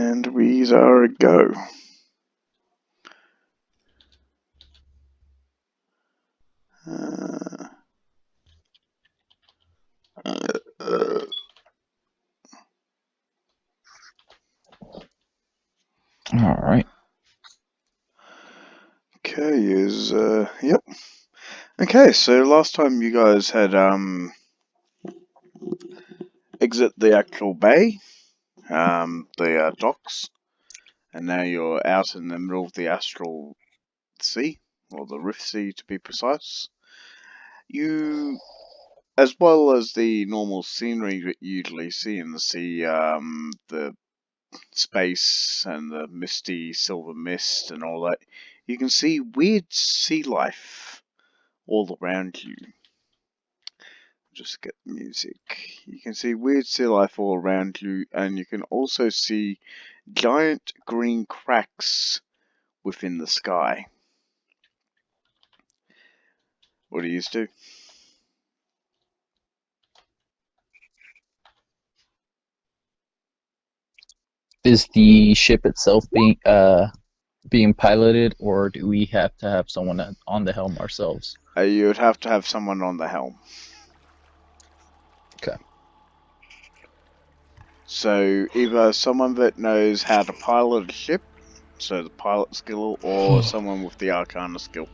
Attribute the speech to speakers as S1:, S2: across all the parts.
S1: And we are a go.
S2: All right.
S1: Okay, yep. Okay, so last time you guys had exit the actual bay, the docks, and now you're out in the middle of the astral sea, or the Rift Sea to be precise. You, as well as the normal scenery that you usually see in the sea, the space and the misty silver mist and all that, you can see weird sea life all around you. Just get the music. You can see weird sea life all around you, and you can also see giant green cracks within the sky. What do you do?
S2: Is the ship itself being piloted, or do we have to have someone on the helm ourselves?
S1: You would have to have someone on the helm.
S2: Okay.
S1: So either someone that knows how to pilot a ship, so the pilot skill, or someone with the Arcana skill.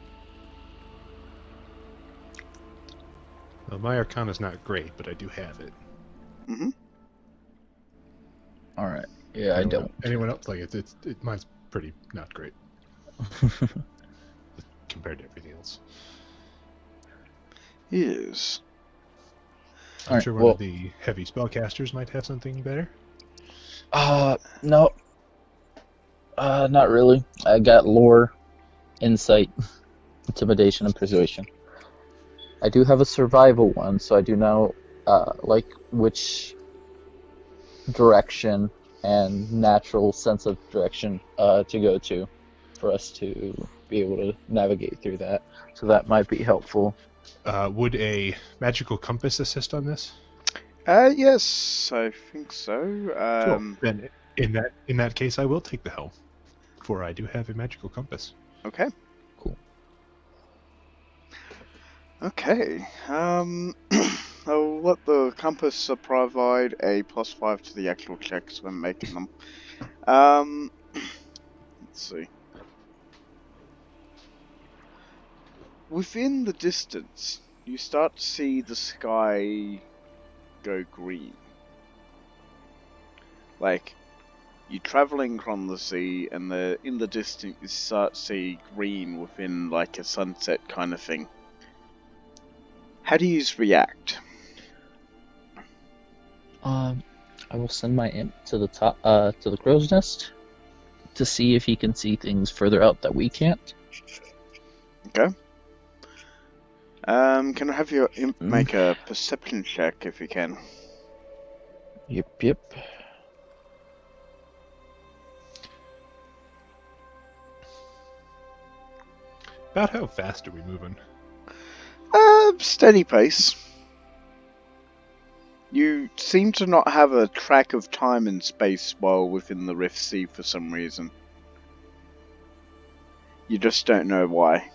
S3: Well, my Arcana's not great, but I do have it.
S1: Mm-hmm.
S2: All right. Yeah, I don't.
S3: Anyone else? Like mine's pretty not great compared to everything else.
S1: Yes.
S3: I'm sure one of the heavy spellcasters might have something better.
S2: No. Not really. I got lore, insight, intimidation, and persuasion. I do have a survival one, so I do know, like, which direction and natural sense of direction to go to for us to be able to navigate through that. So that might be helpful.
S3: Would a magical compass assist on this?
S1: Yes, I think so.
S3: Cool. Then in that case, I will take the helm, for I do have a magical compass.
S1: Okay.
S2: Cool.
S1: Okay. I'll let the compass provide a +5 to the actual checks when making them. Let's see. Within the distance, you start to see the sky go green. Like, you're traveling from the sea, and in the distance you start to see green within like a sunset kind of thing. How do you react?
S2: I will send my imp to the top, to the crow's nest, to see if he can see things further out that we can't.
S1: Okay. Can I have your imp make a perception check if you can?
S2: Yep.
S3: About how fast are we moving?
S1: Steady pace. You seem to not have a track of time and space while within the Rift Sea for some reason. You just don't know why.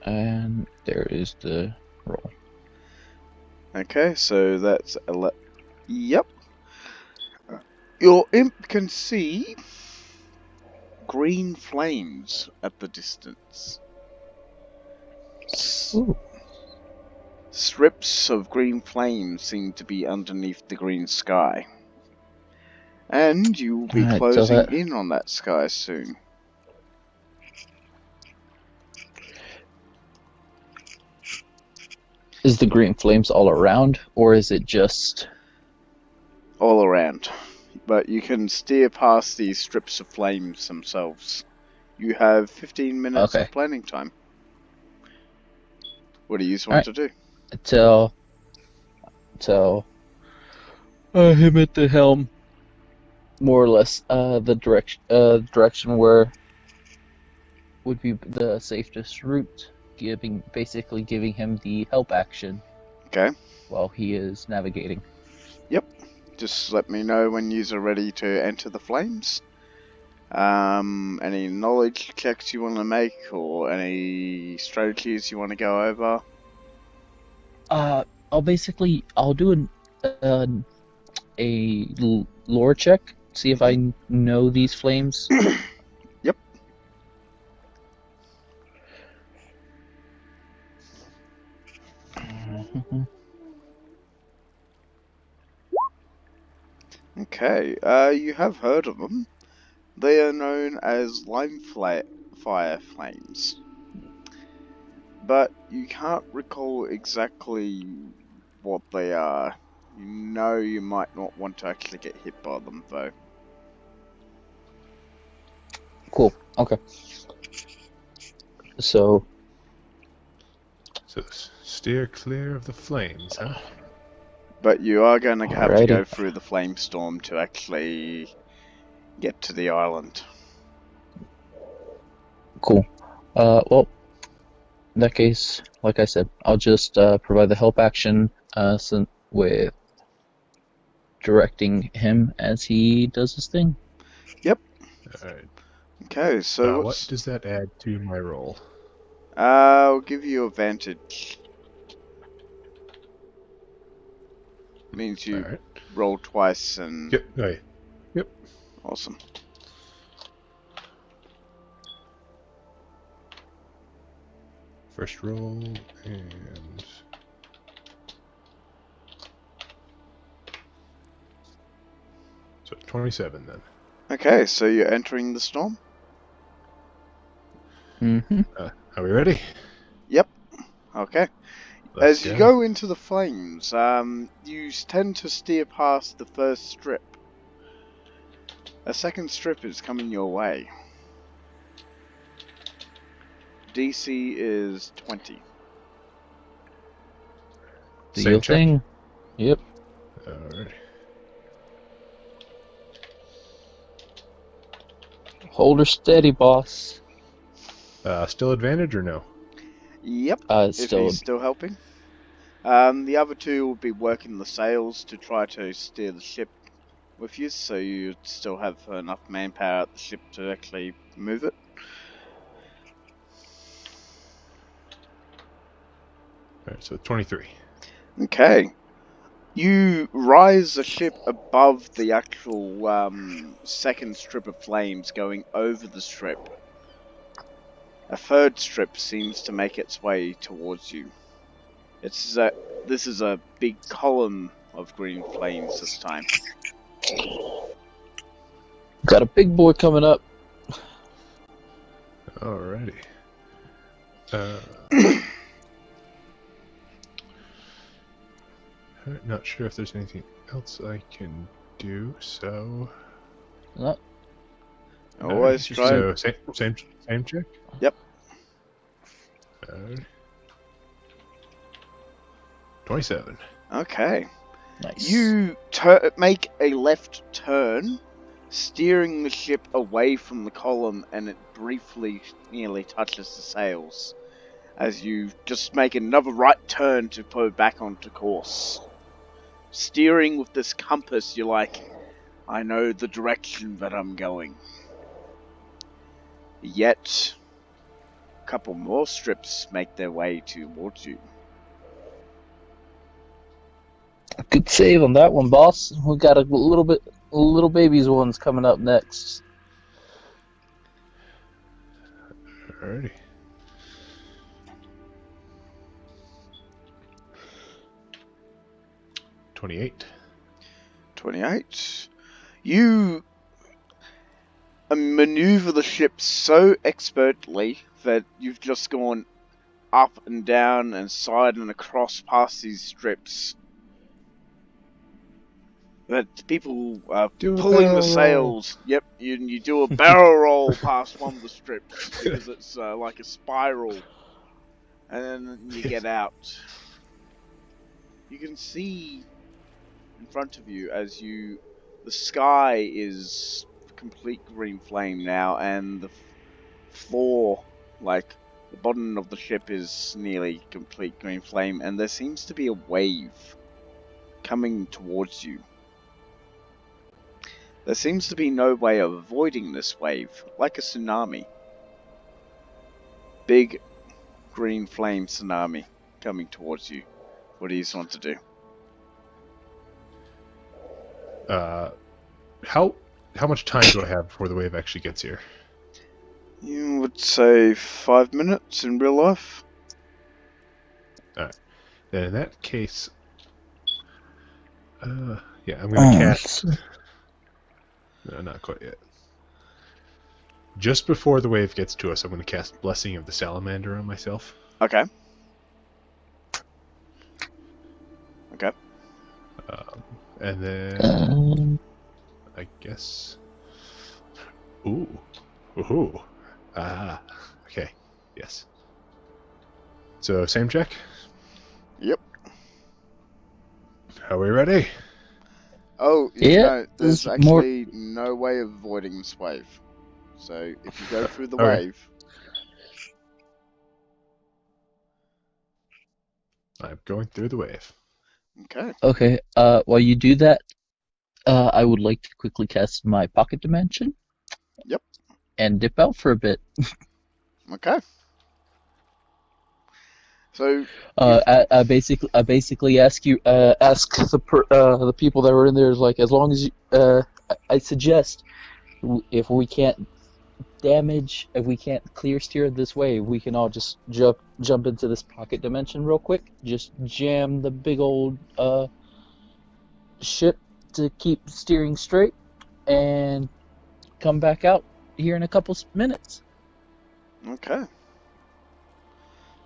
S2: And there is the roll.
S1: Okay, so that's Yep. Your imp can see green flames at the distance.
S2: Ooh.
S1: Strips of green flames seem to be underneath the green sky. And you will be closing in on that sky soon.
S2: Is the green flames all around, or is it just...
S1: All around. But you can steer past these strips of flames themselves. You have 15 minutes of planning time. What do you want to do?
S2: Tell him at the helm, more or less, the direction where would be the safest route, basically giving him the help action.
S1: Okay.
S2: while he is navigating.
S1: Just let me know when you're ready to enter the flames. Any knowledge checks you want to make, or any strategies you want to go over?
S2: I'll do lore check, see if I know these flames.
S1: Yep. Okay, you have heard of them. They are known as fire flames. But you can't recall exactly what they are. You know you might not want to actually get hit by them, though.
S2: Cool. Okay. So
S3: So steer clear of the flames, huh?
S1: But you are going to have to go
S2: Alrighty.
S1: through the flame storm to actually get to the island.
S2: Cool. Well, in that case, like I said, I'll just provide the help action with directing him as he does his thing.
S3: Alright.
S1: Okay, so
S3: What does that add to my roll?
S1: I'll give you advantage. Means you
S3: Alright.
S1: roll twice and...
S3: Yep. Right. Yep.
S1: Awesome.
S3: First roll and... So 27 then.
S1: Okay, so you're entering the storm?
S2: Mm-hmm.
S3: Are we ready?
S1: Yep. Okay.
S3: Let's
S1: As you
S3: go.
S1: go into the flames, you tend to steer past the first strip. A second strip is coming your way. DC is 20.
S2: Do
S3: Same
S2: your
S3: check?
S2: thing. Yep.
S3: Alright.
S2: Hold her steady, boss.
S3: Still advantage or no?
S1: Yep, if
S2: Still.
S1: he's still helping. The other two will be working the sails to try to steer the ship with you, so you still have enough manpower at the ship to actually move it.
S3: Alright, so 23.
S1: Okay. You rise the ship above the actual second strip of flames going over the strip. A third strip seems to make its way towards you. This is a big column of green flames this time.
S2: Got a big boy coming up.
S3: Alrighty. Not sure if there's anything else I can do, so...
S2: No.
S1: Always try.
S3: So, same check?
S1: Yep.
S3: 27.
S1: Okay.
S2: Nice.
S1: You make a left turn, steering the ship away from the column, and it briefly nearly touches the sails. As you just make another right turn to pull back onto course. Steering with this compass, you're like, I know the direction that I'm going. Yet, a couple more strips make their way towards you.
S2: Good save on that one, boss. We got a little babies ones coming up next.
S3: Alrighty. $28.
S1: 28. You maneuver the ship so expertly that you've just gone up and down and side and across past these strips. That people are pulling the sails. Yep, you do a barrel roll past one of the strips because it's like a spiral, and then you get out. You can see in front of you as the sky is complete green flame now, and the floor, like the bottom of the ship, is nearly complete green flame, and there seems to be a wave coming towards you. There seems to be no way of avoiding this wave, like a tsunami. Big green flame tsunami coming towards you. What do you want to do?
S3: How much time do I have before the wave actually gets here?
S1: You would say 5 minutes in real life.
S3: Alright. Then in that case, yeah, I'm gonna cast. No, not quite yet. Just before the wave gets to us, I'm gonna cast Blessing of the Salamander on myself.
S1: Okay. Okay.
S3: And then I guess. Ooh. Ah. Okay. Yes. So same check.
S1: Yep.
S3: Are we ready?
S1: Oh,
S2: Yeah,
S1: no, there's
S2: there's more-
S1: actually no way of avoiding this wave. So if you go through the
S3: Okay.
S1: wave,
S3: I'm going through the wave.
S1: okay.
S2: Okay, while you do that, I would like to quickly cast my pocket dimension.
S1: Yep.
S2: And dip out for a bit.
S1: Okay. So
S2: I basically ask the people that were in there, like, as long as you, I suggest if we can't clear steer this way, we can all just jump into this pocket dimension real quick. Just jam the big old ship to keep steering straight, and come back out here in a couple minutes.
S1: okay.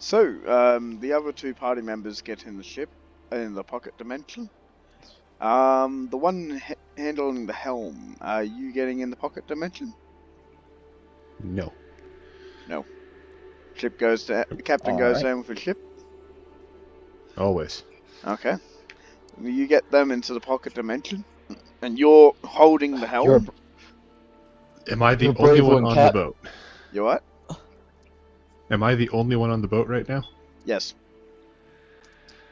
S1: So the other two party members get in the ship in the pocket dimension. The one handling the helm, are you getting in the pocket dimension?
S3: No.
S1: No. Ship goes down. Captain goes
S2: Alright.
S1: down with the ship.
S3: Always.
S1: Okay. You get them into the pocket dimension, and you're holding the helm.
S3: Am I the
S2: You're a
S3: only
S2: brave
S3: one
S2: one,
S3: on
S2: Cap.
S3: the boat?
S1: You what?
S3: Am I the only one on the boat right now?
S1: Yes.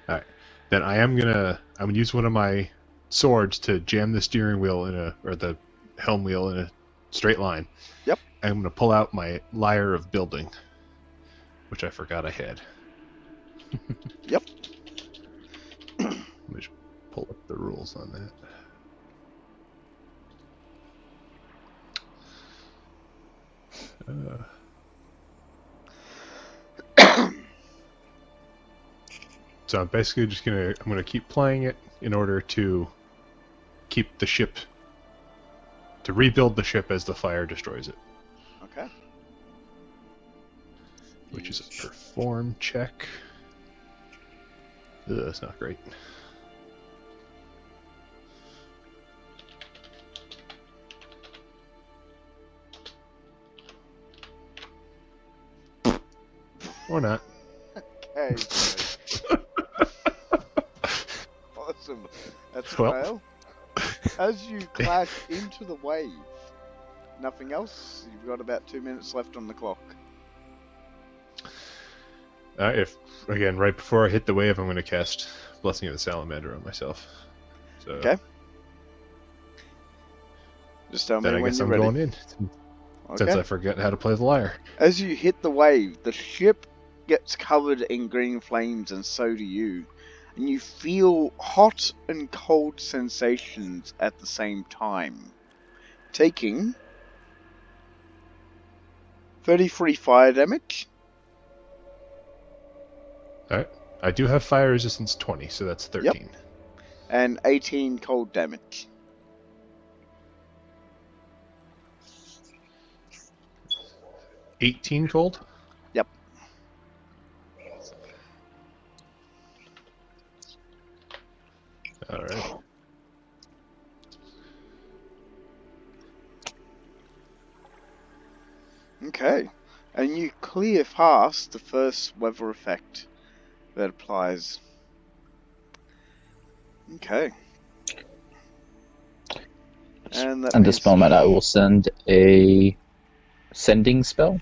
S3: Then I'm gonna use one of my swords to jam the steering wheel or the helm wheel in a straight line.
S1: Yep.
S3: I'm gonna pull out my lyre of building, which I forgot I had.
S1: Yep.
S3: Let me just pull up the rules on that. So I'm basically just I'm gonna keep playing it in order to keep the ship, to rebuild the ship as the fire destroys it.
S1: Okay.
S3: Which is a perform check. Ugh, that's not great. Or not.
S1: Okay. Awesome. That's a
S3: Well.
S1: fail. As you clash into the wave, nothing else. You've got about 2 minutes left on the clock.
S3: Right before I hit the wave, I'm going to cast Blessing of the Salamander on myself. So
S1: Okay. Just tell me
S3: then I
S1: when
S3: guess
S1: you're
S3: I'm
S1: ready.
S3: going in, since
S1: Okay.
S3: I forget how to play the lyre.
S1: As you hit the wave, the ship gets covered in green flames, and so do you. And you feel hot and cold sensations at the same time, taking 33 fire damage.
S3: Alright. I do have fire resistance 20, so that's 13.
S1: And 18 cold damage.
S3: Yep. 18 cold?
S1: Yep.
S3: Alright.
S1: Okay. And you clear past the first weather effect that applies. Okay. And that
S2: At this
S1: means
S2: moment, I will send a sending spell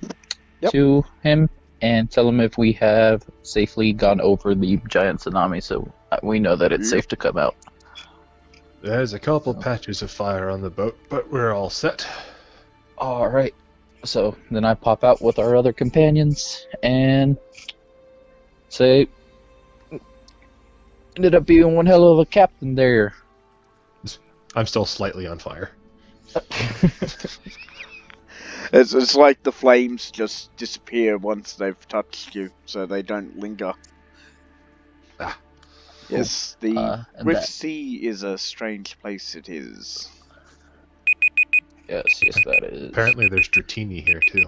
S1: Yep.
S2: to him and tell him if we have safely gone over the giant tsunami, so we know that it's
S1: Yep.
S2: safe to come out.
S3: There's a couple patches of fire on the boat, but we're all set.
S2: All right. So then I pop out with our other companions and say, ended up being one hell of a captain there.
S3: I'm still slightly on fire.
S1: It's like the flames just disappear once they've touched you, so they don't linger.
S3: Ah.
S1: Yes, the
S2: and
S1: Rift
S2: that-
S1: Sea is a strange place, it is.
S2: Yes, that is.
S3: Apparently there's Dratini here too.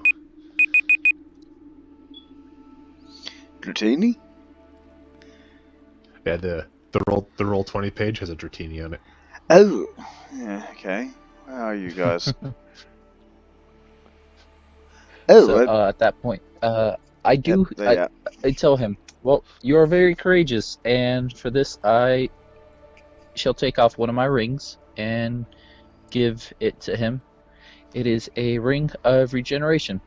S1: Dratini?
S3: Yeah, the roll 20 page has a Dratini on it.
S1: Oh! Yeah, okay. Where are you guys?
S2: So at that point, I do.
S1: Yep, they are.
S2: I tell him, well, you are very courageous, and for this I shall take off one of my rings and give it to him. It is a ring of regeneration.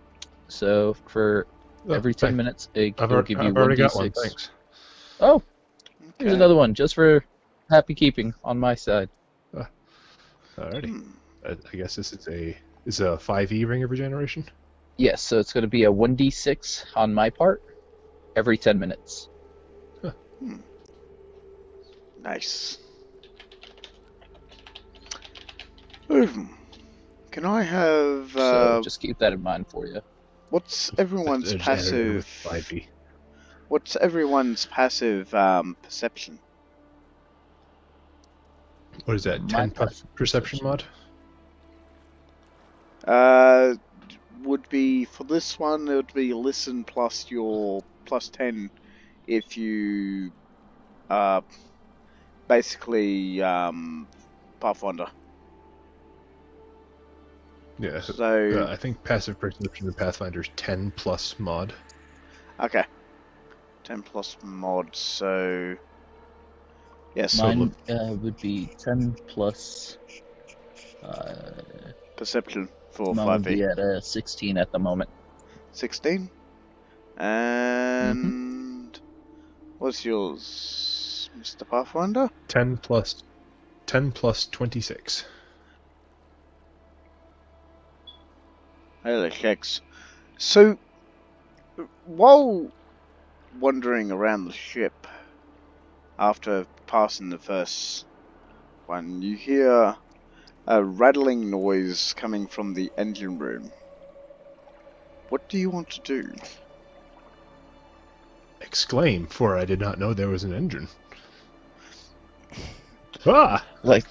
S2: So for every 10 minutes, it will give you
S3: I've already got
S2: 1d6.
S3: one, thanks.
S2: Oh, here's
S1: Okay.
S2: another one just for happy keeping on my side.
S3: Alrighty. I guess this is a 5e ring of regeneration.
S2: Yes, so it's going to be a 1d6 on my part every 10 minutes.
S1: Nice. Can I have...
S2: So just keep that in mind for you.
S1: What's everyone's
S3: Just added it with
S1: passive...
S3: 5e.
S1: What's everyone's passive perception?
S3: What is that?
S2: My
S3: 10
S2: passive
S3: perception mod?
S1: Would be, for this one, it would be listen plus your plus 10 if you, basically, Pathfinder.
S3: Yeah.
S1: So,
S3: I think passive perception in Pathfinder is 10 plus mod.
S1: okay. 10 plus mod, so... Yes.
S2: Mine would be 10 plus...
S1: Perception for
S2: mine would
S1: 5e.
S2: be at 16 at the moment.
S1: 16. And... What's yours, Mr. Pathfinder?
S3: 10 plus 26.
S1: Holy shakes. So, while wandering around the ship, after passing the first one, you hear a rattling noise coming from the engine room. What do you want to do?
S3: Exclaim, for I did not know there was an engine. Ah!
S2: Like,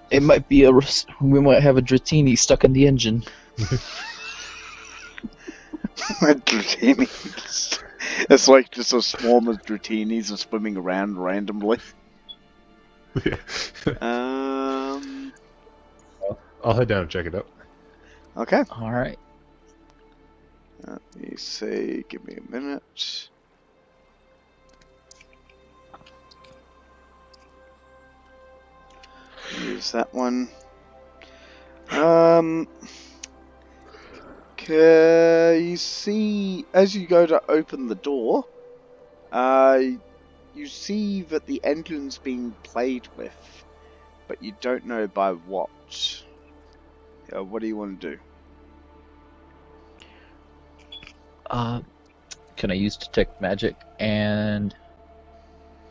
S2: it might be we might have a Dratini stuck in the engine.
S1: Dratinis. It's like just a swarm of Dratinis are swimming around randomly.
S3: I'll head down and check it out.
S1: Okay.
S2: Alright.
S1: Let me see. Give me a minute. Use that one. You see, as you go to open the door, you see that the engine's being played with, but you don't know by what. What do you want to do?
S2: Can I use detect magic? And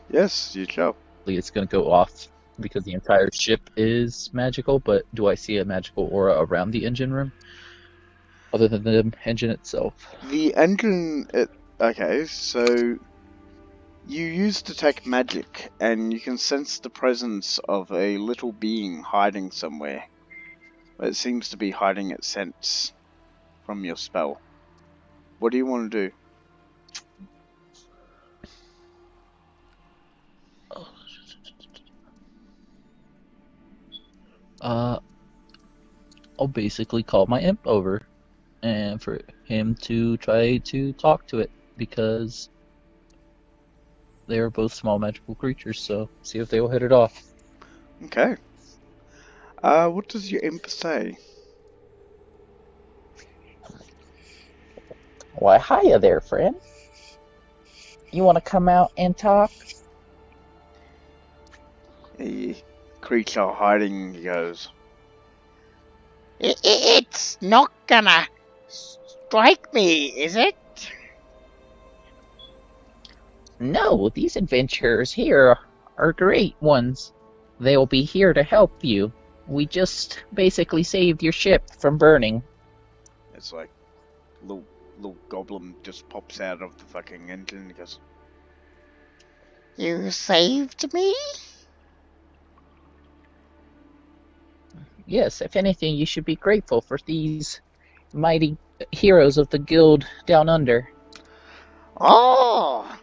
S1: Yes, you shall.
S2: it's going to go off because the entire ship is magical, but do I see a magical aura around the engine room? Other than the engine itself.
S1: The engine... okay, so... You use detect magic, and you can sense the presence of a little being hiding somewhere. It seems to be hiding its scents from your spell. What do you want to do?
S2: I'll basically call my imp over and for him to try to talk to it because they are both small magical creatures, so see if they will hit it off.
S1: Okay. What does your imp say?
S2: Why, hiya there, friend. You want to come out and talk?
S1: He creature hiding. He goes,
S4: It's not gonna strike me, is it?
S2: No, these adventurers here are great ones. They'll be here to help you. We just basically saved your ship from burning.
S1: it's like, little goblin just pops out of the fucking engine and he goes,
S4: You saved me?
S2: Yes, if anything, you should be grateful for these mighty heroes of the guild down under.
S4: Oh,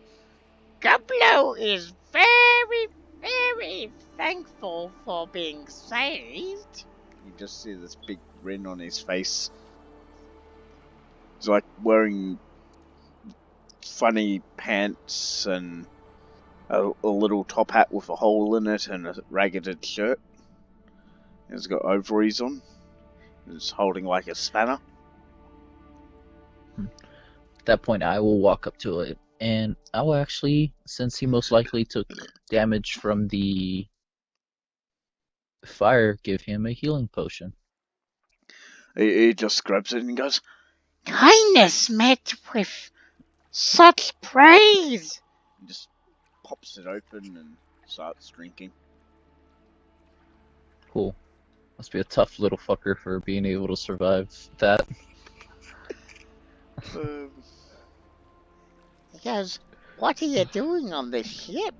S4: Gablo is very, very thankful for being saved.
S1: you just see this big grin on his face. He's like wearing funny pants and a little top hat with a hole in it and a ragged shirt. He's got ovaries on. He's holding like a spanner.
S2: At that point, I will walk up to it, and I will actually, since he most likely took damage from the fire, give him a healing potion.
S1: He just grabs it and goes,
S4: Kindness met with such praise.
S1: and just pops it open and starts drinking.
S2: Cool. Must be a tough little fucker for being able to survive that.
S4: He goes, what are you doing on this ship?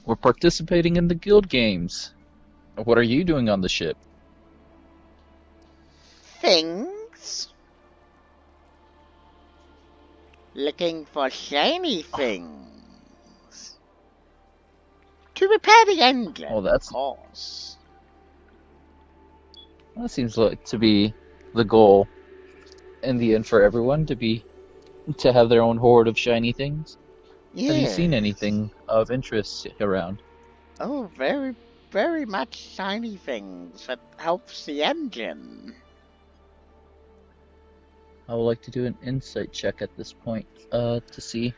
S2: We're participating in the guild games. What are you doing on the ship?
S4: Things? Looking for shiny things. To repair the engine,
S2: Oh,
S4: of course.
S2: that seems like to be the goal in the end for everyone to have their own hoard of shiny things.
S4: Yes.
S2: Have you seen anything of interest around?
S4: Oh, very, very much shiny things that helps the engine.
S2: I would like to do an insight check at this point, to see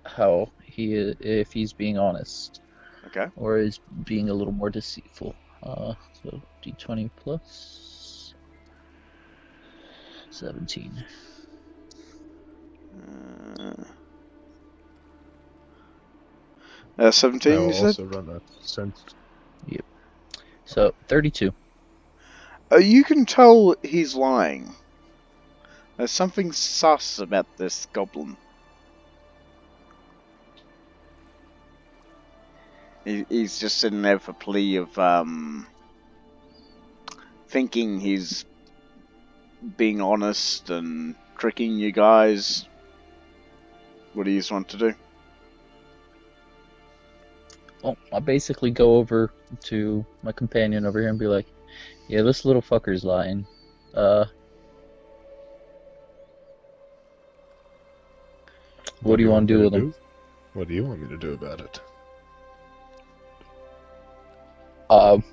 S2: how if he's being honest,
S1: Okay.
S2: or is being a little more deceitful. So d20 plus 17.
S1: 17,
S3: I
S1: you
S3: will
S1: said?
S3: also run that sense.
S2: Yep. So 32.
S1: You can tell he's lying. There's something sus about this goblin. He's just sitting there for plea of thinking he's being honest and tricking you guys. What do you just want to do?
S2: Well, I basically go over to my companion over here and be like, yeah, this little fucker's lying. What do you want to do with him?
S3: What do you want me to do about it?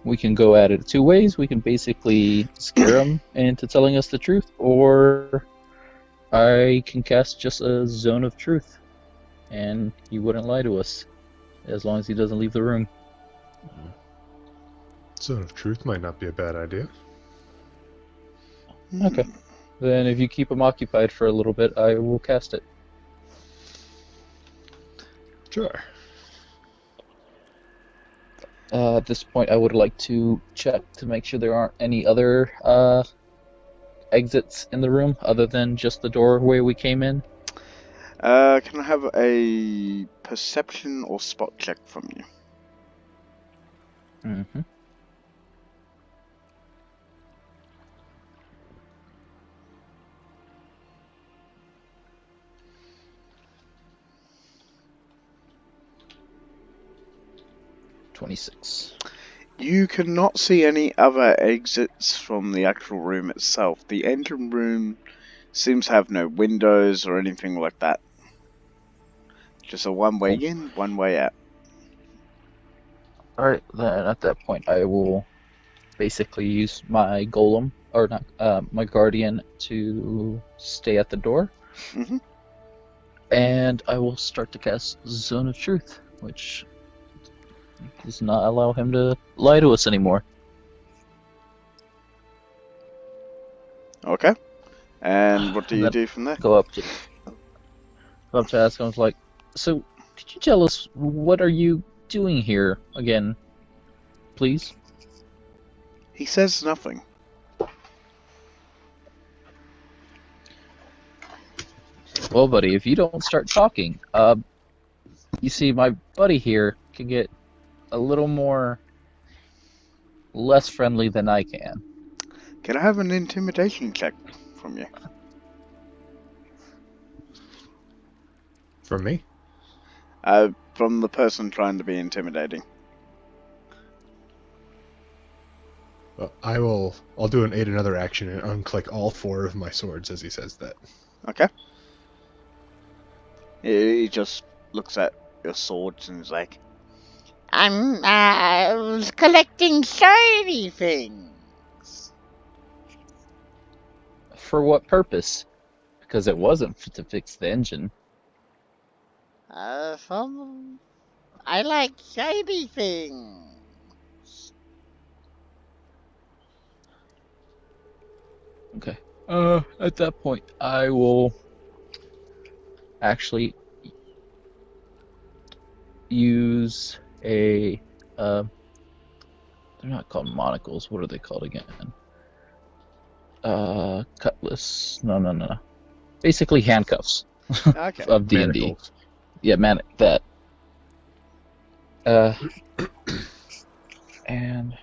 S2: We can go at it two ways. We can basically scare him into telling us the truth, or I can cast just a zone of truth, and he wouldn't lie to us, as long as he doesn't leave the room.
S3: Zone of Truth might not be a bad idea.
S2: Okay. Then if you keep him occupied for a little bit, I will cast it.
S3: Sure.
S2: At this point, I would like to check to make sure there aren't any other exits in the room other than just the doorway we came in.
S1: Can I have a perception or spot check from you?
S2: Mm-hmm. $26.
S1: You cannot see any other exits from the actual room itself. The engine room seems to have no windows or anything like that. Just a one-way in, one-way out.
S2: Alright, then at that point I will basically use my golem, or not, my guardian, to stay at the door.
S1: Mhm.
S2: And I will start to cast Zone of Truth, which does not allow him to lie to us anymore.
S1: Okay. And what do you
S2: Then
S1: do from there?
S2: go up to ask him, like, so could you tell us what are you doing here again, please?
S1: He says nothing.
S2: Well, buddy, if you don't start talking, you see, my buddy here can get a little more less friendly than I can.
S1: Can I have an intimidation check from you?
S3: From me?
S1: From the person trying to be intimidating.
S3: Well, I'll do an aid another action and unclick all 4 of my swords as he says that.
S1: Okay. He just looks at your swords and is like,
S4: I'm collecting shiny things.
S2: For what purpose? Because it wasn't to fix the engine.
S4: I like shiny things.
S2: Okay. At that point, I will actually use a, they're not called monocles, what are they called again? Cutlass, no. Basically handcuffs
S1: okay.
S2: of D&D.
S3: Manacles.
S2: Yeah, man, that. And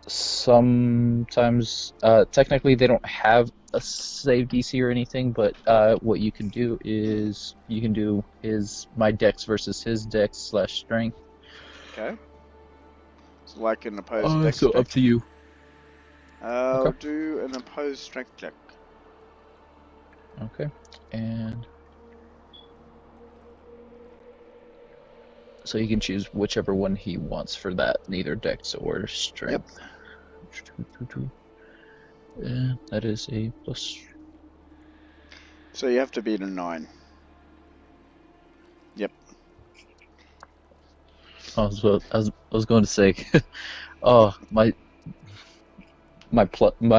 S2: sometimes, technically they don't have a save DC or anything, but what you can do is my dex versus his dex / strength.
S1: Okay. So like an opposed dex
S2: So
S1: check.
S2: up to you.
S1: I'll
S2: Okay.
S1: do an opposed strength check.
S2: Okay, and so he can choose whichever one he wants for that, neither dex or strength. And that is a plus.
S1: So you have to beat a 9. Yep.
S2: I was going to say, oh, my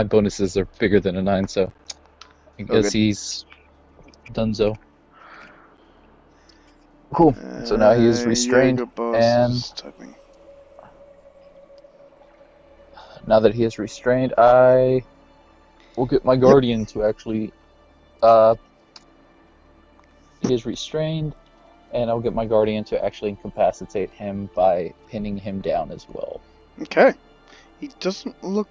S2: bonuses are bigger than a 9, so I guess
S1: good.
S2: he's donezo. Cool. So now he is restrained,
S1: Yoga boss
S2: and
S1: is typing.
S2: now that he is restrained, I will get my guardian to actually. He is restrained, and I'll get my guardian to actually incapacitate him by pinning him down as well.
S1: Okay. He doesn't look...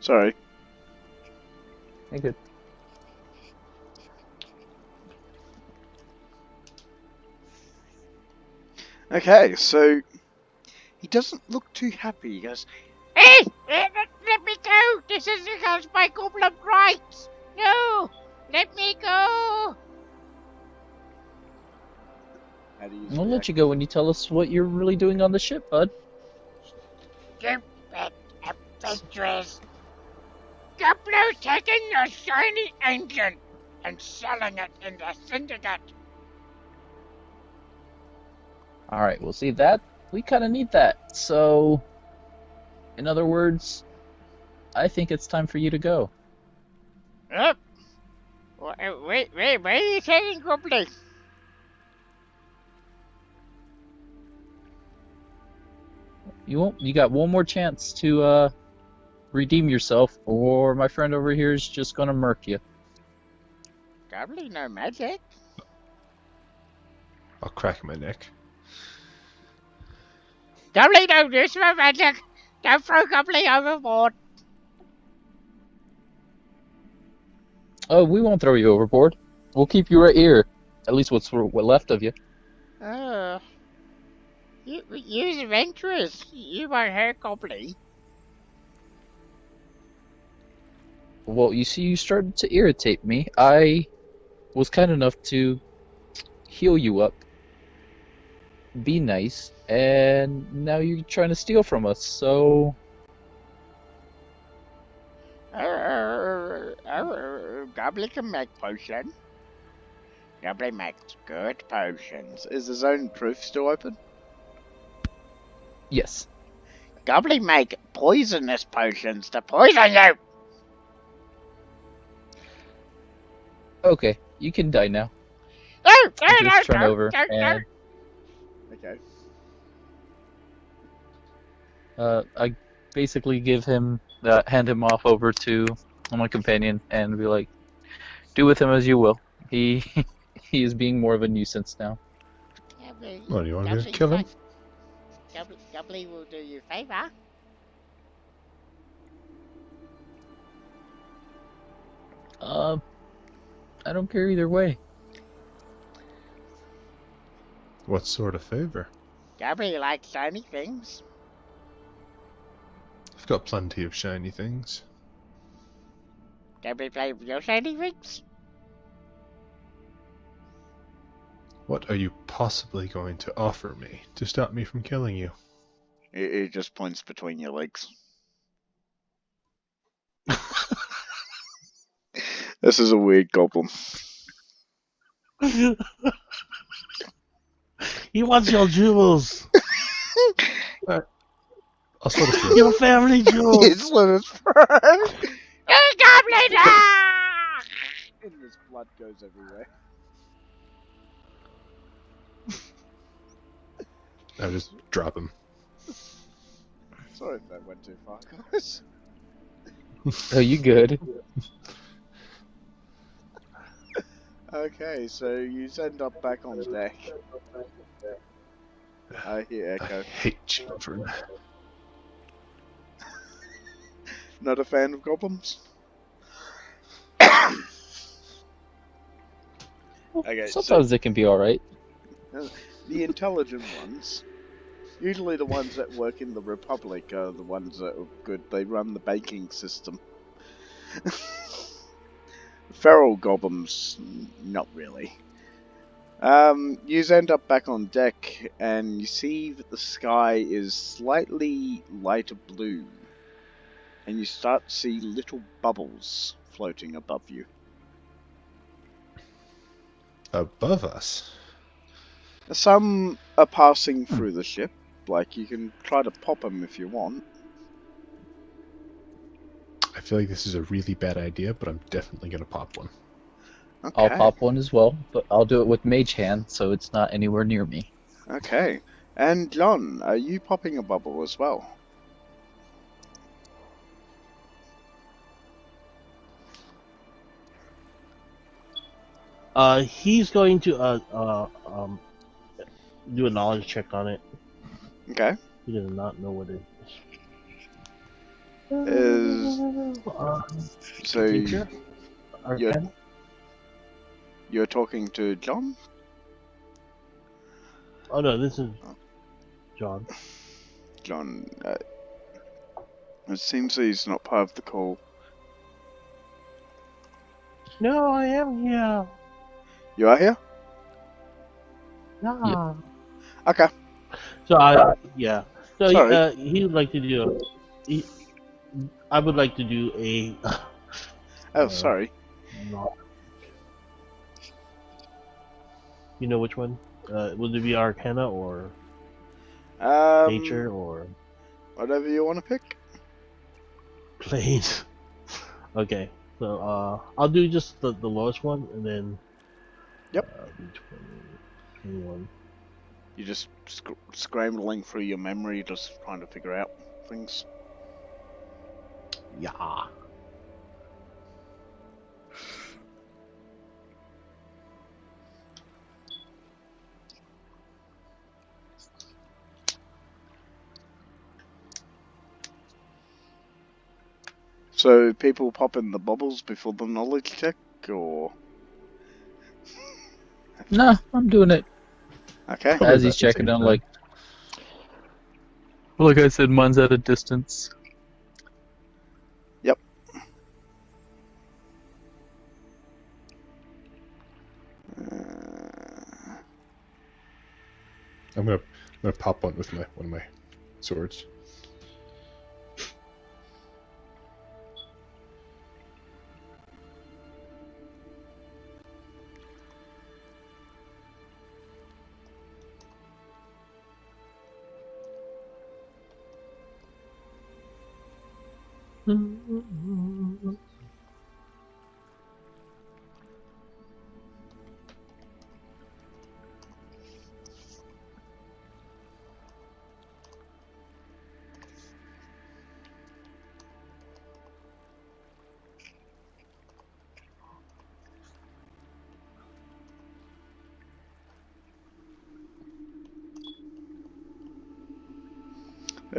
S1: Sorry.
S2: Hey, good.
S1: Okay, so he doesn't look too happy. He goes,
S4: Hey, let me go. This is against my goblin rights. No, let me go.
S1: how do you
S2: We'll let you go when you tell us what you're really doing on the ship, bud.
S4: Stupid adventurers. Goblin taking your shiny engine and selling it in the syndicate.
S2: All right, well, see that we kind of need that. So, in other words, I think it's time for you to go.
S4: Yep. Wait, where are you taking Goblin?
S2: You got one more chance to redeem yourself, or my friend over here is just gonna murk you.
S4: Goblin, no magic.
S3: I'll crack my neck.
S4: Goblin, no use my magic. Don't throw Goblin overboard.
S2: Oh, we won't throw you overboard. We'll keep you right here. At least what's left of you.
S4: Oh. You're adventurous. You won't hurt Goblin.
S2: Well, you see, you started to irritate me. I was kind enough to heal you up, be nice, and now you're trying to steal from us, so
S1: Goblin can make potion. Goblin makes good potions. Is the zone proof still open?
S2: Yes.
S1: Goblin make poisonous potions to poison you.
S2: Okay, you can die now.
S4: No,
S2: You just turn over
S4: no.
S2: and
S1: Okay.
S2: I basically hand him off over to my companion and be like, do with him as you will. He he is being more of a nuisance now.
S3: Well, do you want me to
S4: Goblin,
S3: kill him?
S4: Goblin will do you a favour.
S2: I don't care either way.
S3: What sort of favor?
S4: Goblin likes shiny things.
S3: I've got plenty of shiny things.
S4: Goblin play with your shiny things.
S3: What are you possibly going to offer me to stop me from killing you?
S1: It just points between your legs. This is a weird goblin.
S5: He wants your jewels.
S3: I'll sort of through.
S5: Your family jewels.
S1: It's let us burn.
S4: Hey, Goblin! Ah!
S1: And this blood goes everywhere.
S3: I'll just drop him.
S1: Sorry if that went too far, guys.
S2: Oh, you good?
S1: Okay, so you end up back on deck. I hear
S3: I
S1: Echo.
S3: hate children.
S1: Not a fan of goblins? Okay,
S2: Sometimes they can be alright.
S1: the intelligent ones, usually the ones that work in the Republic, are the ones that are good. They run the banking system. Feral goblins, not really. You end up back on deck, and you see that the sky is slightly lighter blue, and you start to see little bubbles floating above you.
S3: Above us?
S1: Some are passing through the ship, like you can try to pop them if you want.
S3: I feel like this is a really bad idea, but I'm definitely gonna pop one.
S1: Okay.
S2: I'll pop one as well, but I'll do it with Mage Hand, so it's not anywhere near me.
S1: Okay. And John, are you popping a bubble as well?
S5: He's going to do a knowledge check on it.
S1: Okay.
S5: He does not know what it
S1: Is so
S5: nature? Arcana?
S1: you're talking to John?
S5: Oh no, this is John.
S1: John, it seems that he's not part of the call.
S5: No, I am here.
S1: You are here?
S5: Yeah.
S1: Okay.
S5: So yeah. So
S1: Sorry.
S5: he would like to do. I would like to do a.
S1: Oh, sorry.
S5: No. You know which one? Would it be Arcana or Nature or
S1: Whatever you want to pick.
S5: Planes? Okay, so I'll do just the lowest one and then.
S1: Yep.
S5: 21.
S1: You're just scrambling through your memory, just trying to figure out things.
S5: Yeah.
S1: So people pop in the bubbles before the knowledge check, or
S2: Nah, I'm doing it
S1: okay?
S3: Probably
S2: as
S3: about
S2: he's
S3: the
S2: checking
S3: same
S2: out.
S3: time.
S2: Like I said, mine's at a distance.
S1: Yep.
S3: I'm gonna pop one with one of my swords.
S1: There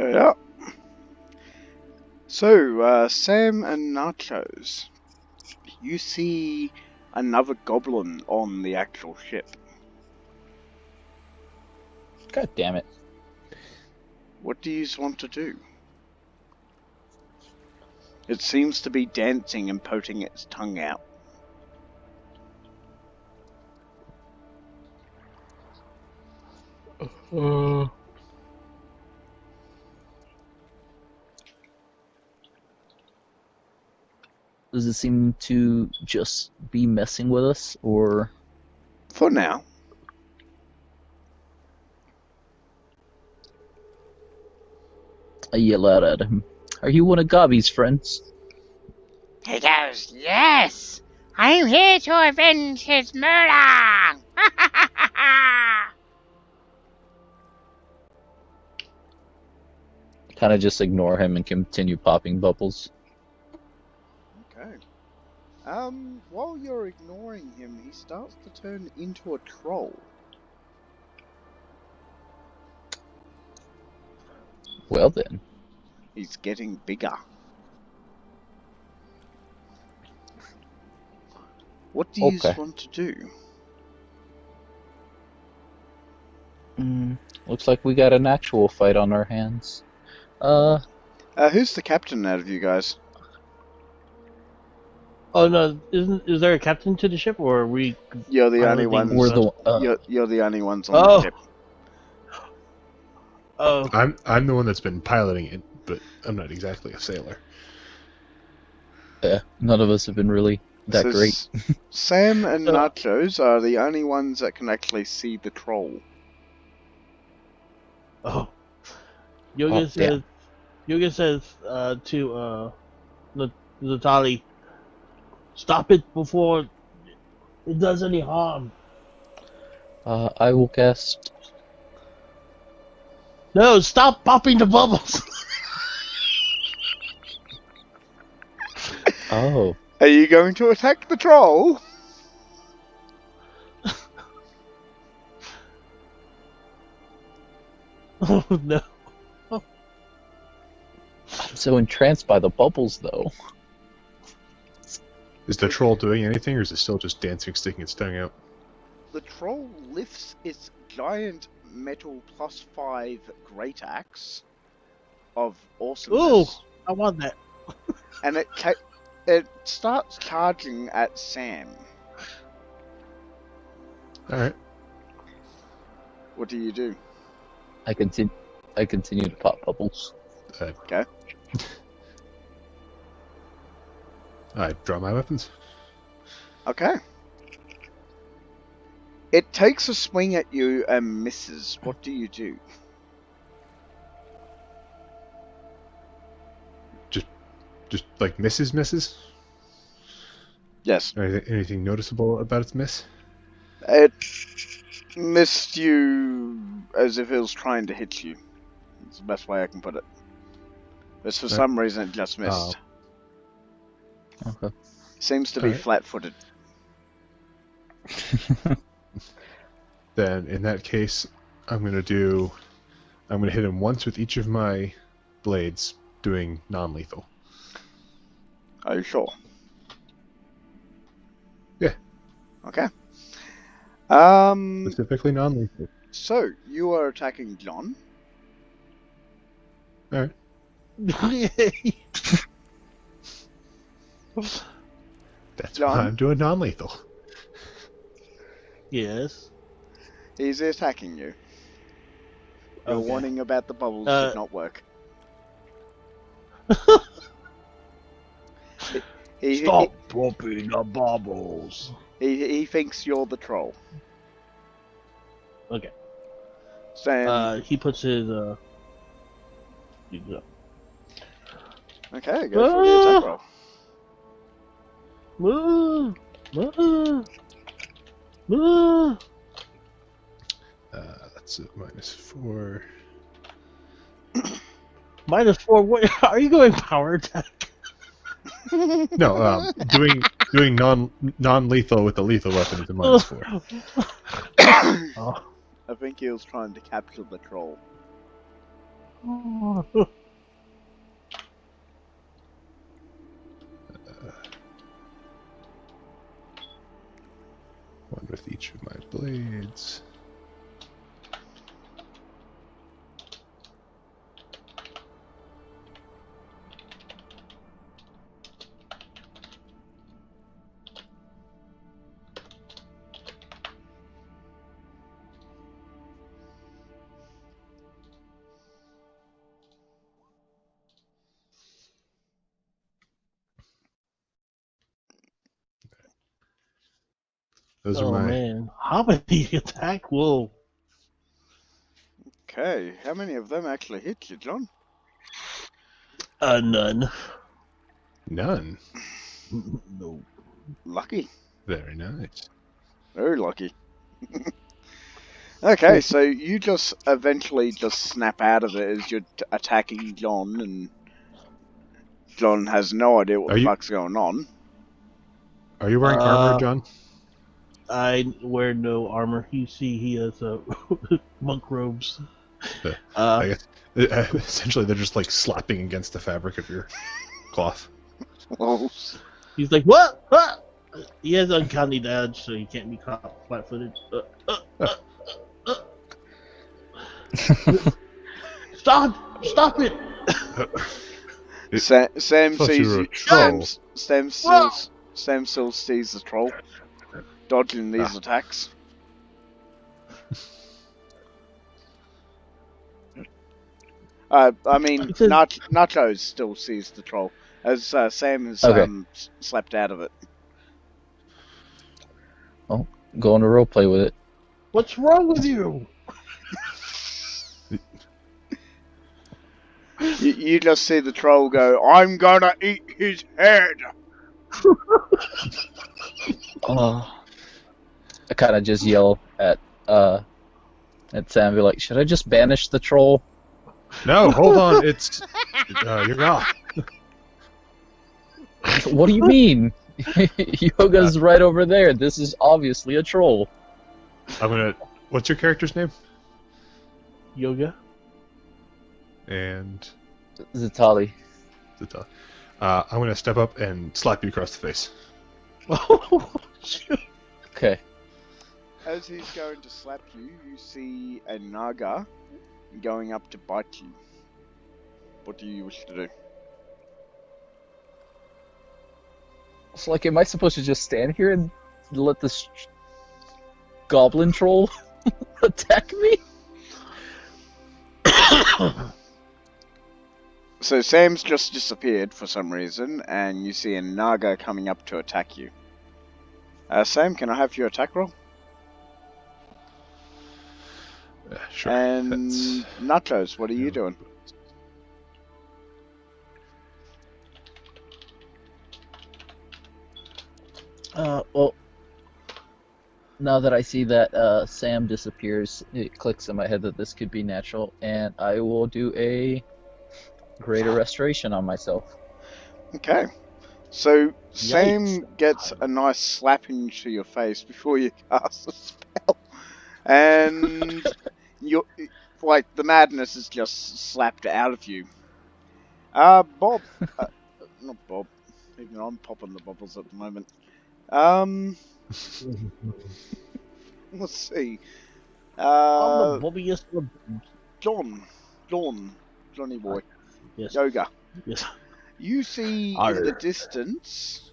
S1: we are. So, Sam and Nachos, you see another goblin on the actual ship.
S2: God damn it.
S1: What do you want to do? It seems to be dancing and poking its tongue out.
S2: Does it seem to just be messing with us, or...
S1: For now.
S2: I yell out at him. Are you one of Gobby's friends?
S4: He goes, yes! I'm here to avenge his murder!
S2: Kind of just ignore him and continue popping bubbles.
S1: Okay. While you're ignoring him, he starts to turn into a troll.
S2: Well then.
S1: He's getting bigger. What do you
S2: Okay.
S1: want to do?
S2: Looks like we got an actual fight on our hands.
S1: Who's the captain out of you guys?
S5: Oh no! Is there a captain to the ship, or are we?
S1: You're the only
S5: piloting
S1: ones.
S2: We're
S1: You're the only ones on the ship.
S5: Oh,
S3: I'm the one that's been piloting it, but I'm not exactly a sailor.
S2: none of us have been really that
S1: So
S2: great.
S1: Sam and Nachos are the only ones that can actually see the troll.
S5: oh. Yoga
S2: damn.
S5: says to Natali, stop it before it does any harm.
S2: I will cast...
S5: No, stop popping the bubbles.
S2: Oh.
S1: Are you going to attack the troll?
S5: Oh no.
S2: I'm so entranced by the bubbles, though.
S3: Is the troll doing anything, or is it still just dancing, sticking its tongue out?
S1: The troll lifts its giant metal +5 great axe of awesomeness.
S5: Ooh, I want that.
S1: And it starts charging at Sam.
S3: Alright.
S1: What do you do?
S2: I continue to pop bubbles.
S1: Okay.
S3: I draw my weapons.
S1: Okay. It takes a swing at you and misses. What do you do?
S3: Just like misses?
S1: Yes.
S3: Anything noticeable about its miss?
S1: It missed you as if it was trying to hit you. That's the best way I can put it. But for some reason it just missed.
S2: Okay.
S1: Seems to be flat-footed.
S3: Then in that case, I'm gonna hit him once with each of my blades, doing non-lethal.
S1: Are you sure?
S3: Yeah.
S1: Okay.
S3: Specifically non-lethal.
S1: So you are attacking John.
S3: Alright. That's
S1: John?
S3: why I'm doing non-lethal.
S5: Yes.
S1: He's attacking you. Your
S5: Okay.
S1: warning about the bubbles did not work.
S5: Stop popping the bubbles.
S1: He thinks you're the troll.
S5: Okay.
S1: Sam,
S5: He puts his
S1: Okay, go for the attack roll.
S3: That's a -4.
S5: -4. What? Are you going power attack?
S3: No, doing non-lethal with a lethal weapon is a -4.
S5: Oh.
S1: I think he was trying to capture the troll.
S3: One with each of my blades. Those are
S5: Oh
S3: my.
S5: man, how many attack? Whoa.
S1: Okay, how many of them actually hit you, John?
S5: None.
S3: None.
S5: No.
S1: Lucky.
S3: Very nice.
S1: Very lucky. Okay, so you just eventually just snap out of it as you're attacking John, and John has no idea what the fuck's going on.
S3: Are you wearing armor, John?
S5: I wear no armor. You see, he has monk robes.
S3: I guess essentially they're just like slapping against the fabric of your cloth.
S1: Oh.
S5: He's like, what? What? He has uncanny dodge, so he can't be caught flat-footed. Stop it!
S1: Sam sees you. Sam still sees the troll dodging these attacks. I mean, Nachos still sees the troll as Sam is slapped out of it.
S2: Oh, go on a roleplay with it.
S5: What's wrong with you?
S1: You just see the troll go, "I'm gonna eat his head."
S2: I kind of just yell at Sam, be like, "Should I just banish the troll?"
S3: No, hold on. It's you're gone.
S2: What do you mean? Yoga's right over there. This is obviously a troll.
S3: What's your character's name?
S5: Yoga.
S3: And
S2: Zatali.
S3: I'm gonna step up and slap you across the face.
S2: Okay.
S1: As he's going to slap you, you see a naga going up to bite you. What do you wish to do?
S2: So, like, am I supposed to just stand here and let this goblin troll attack me?
S1: So Sam's just disappeared for some reason, and you see a naga coming up to attack you. Sam, can I have your attack roll?
S3: Sure.
S1: And Nachos, what are you doing?
S2: Well, now that I see that Sam disappears, it clicks in my head that this could be natural, and I will do a greater restoration on myself.
S1: Okay. So Sam
S5: Yikes.
S1: gets a nice slap into your face before you cast a spell. And you're like the madness is just slapped out of you. Bob, not Bob. Even I'm popping the bubbles at the moment. Let's see.
S5: I'm the bobbiest of
S1: Johnny boy.
S5: Yes.
S1: Yoga.
S5: Yes.
S1: You see
S5: Arr.
S1: in the distance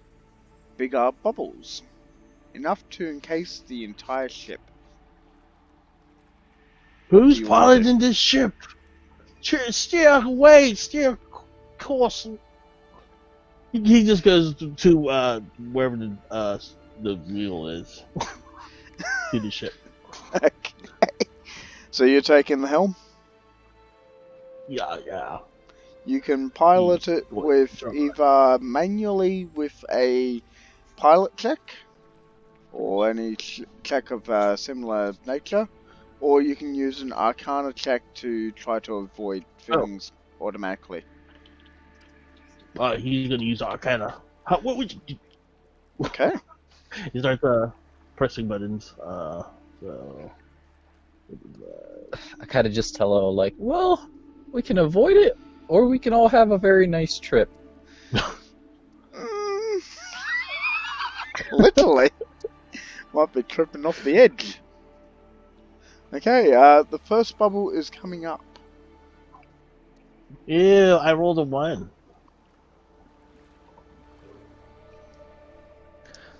S1: bigger bubbles, enough to encase the entire ship.
S5: Who's piloting this ship? Steer away, steer course. He just goes to wherever the wheel is. To the ship.
S1: Okay. So you're taking the helm?
S5: Yeah.
S1: You can pilot it
S5: What?
S1: with either manually with a pilot check, or any check of similar nature, or you can use an Arcana check to try to avoid things automatically.
S5: He's gonna use Arcana. What would you?
S1: Okay.
S5: He starts pressing buttons. So.
S2: I kind of just tell her, like, well, we can avoid it, or we can all have a very nice trip.
S1: Literally. Might be tripping off the edge. Okay, the first bubble is coming up.
S5: Ew, I rolled a 1.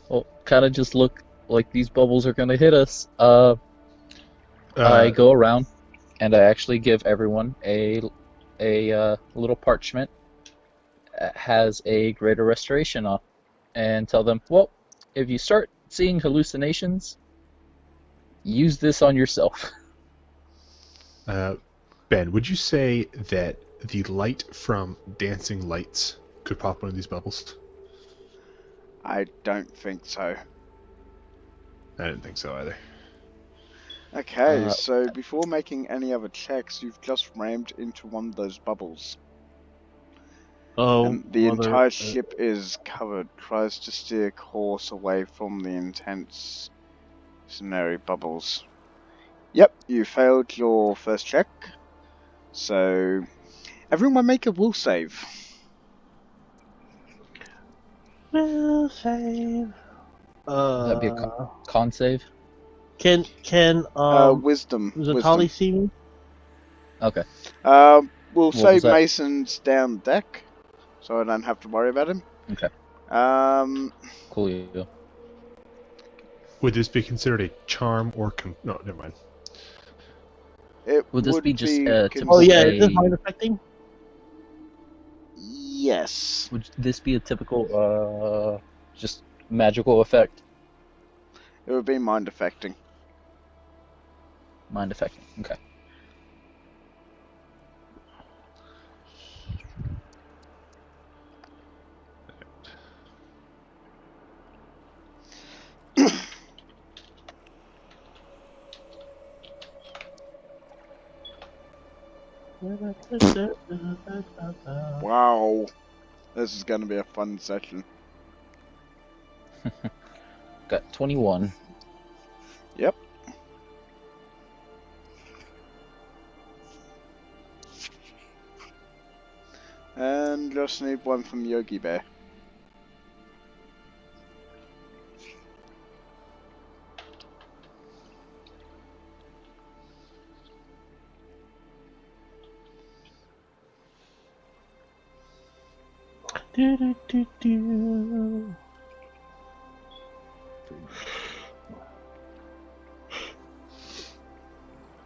S2: Well, kind of just look like these bubbles are gonna hit us. I go around and I actually give everyone a little parchment that has a greater restoration on, and tell them, well, if you start seeing hallucinations, use this on yourself.
S3: Ben, would you say that the light from dancing lights could pop one of these bubbles?
S1: I don't think so.
S3: I didn't think so either.
S1: Okay, so before making any other checks, you've just rammed into one of those bubbles.
S5: Oh,
S1: And the entire ship is covered, tries to steer course away from the intense scenario bubbles. Yep, you failed your first check. So, everyone make a will save.
S5: Will save.
S2: That'd be a con save.
S5: Can
S1: Wisdom.
S5: Tali see me?
S2: Okay.
S1: We'll save Mason's down deck, so I don't have to worry about him.
S2: Okay. Cool.
S3: Would this be considered a charm or no? Never mind.
S2: Would this be just typical?
S5: Oh yeah, is this mind affecting?
S1: Yes.
S2: Would this be a typical just magical effect?
S1: It would be mind affecting.
S2: Mind affecting. Okay.
S1: Wow. This is going to be a fun session.
S2: Got 21.
S1: Yep. And just need one from Yogi Bear.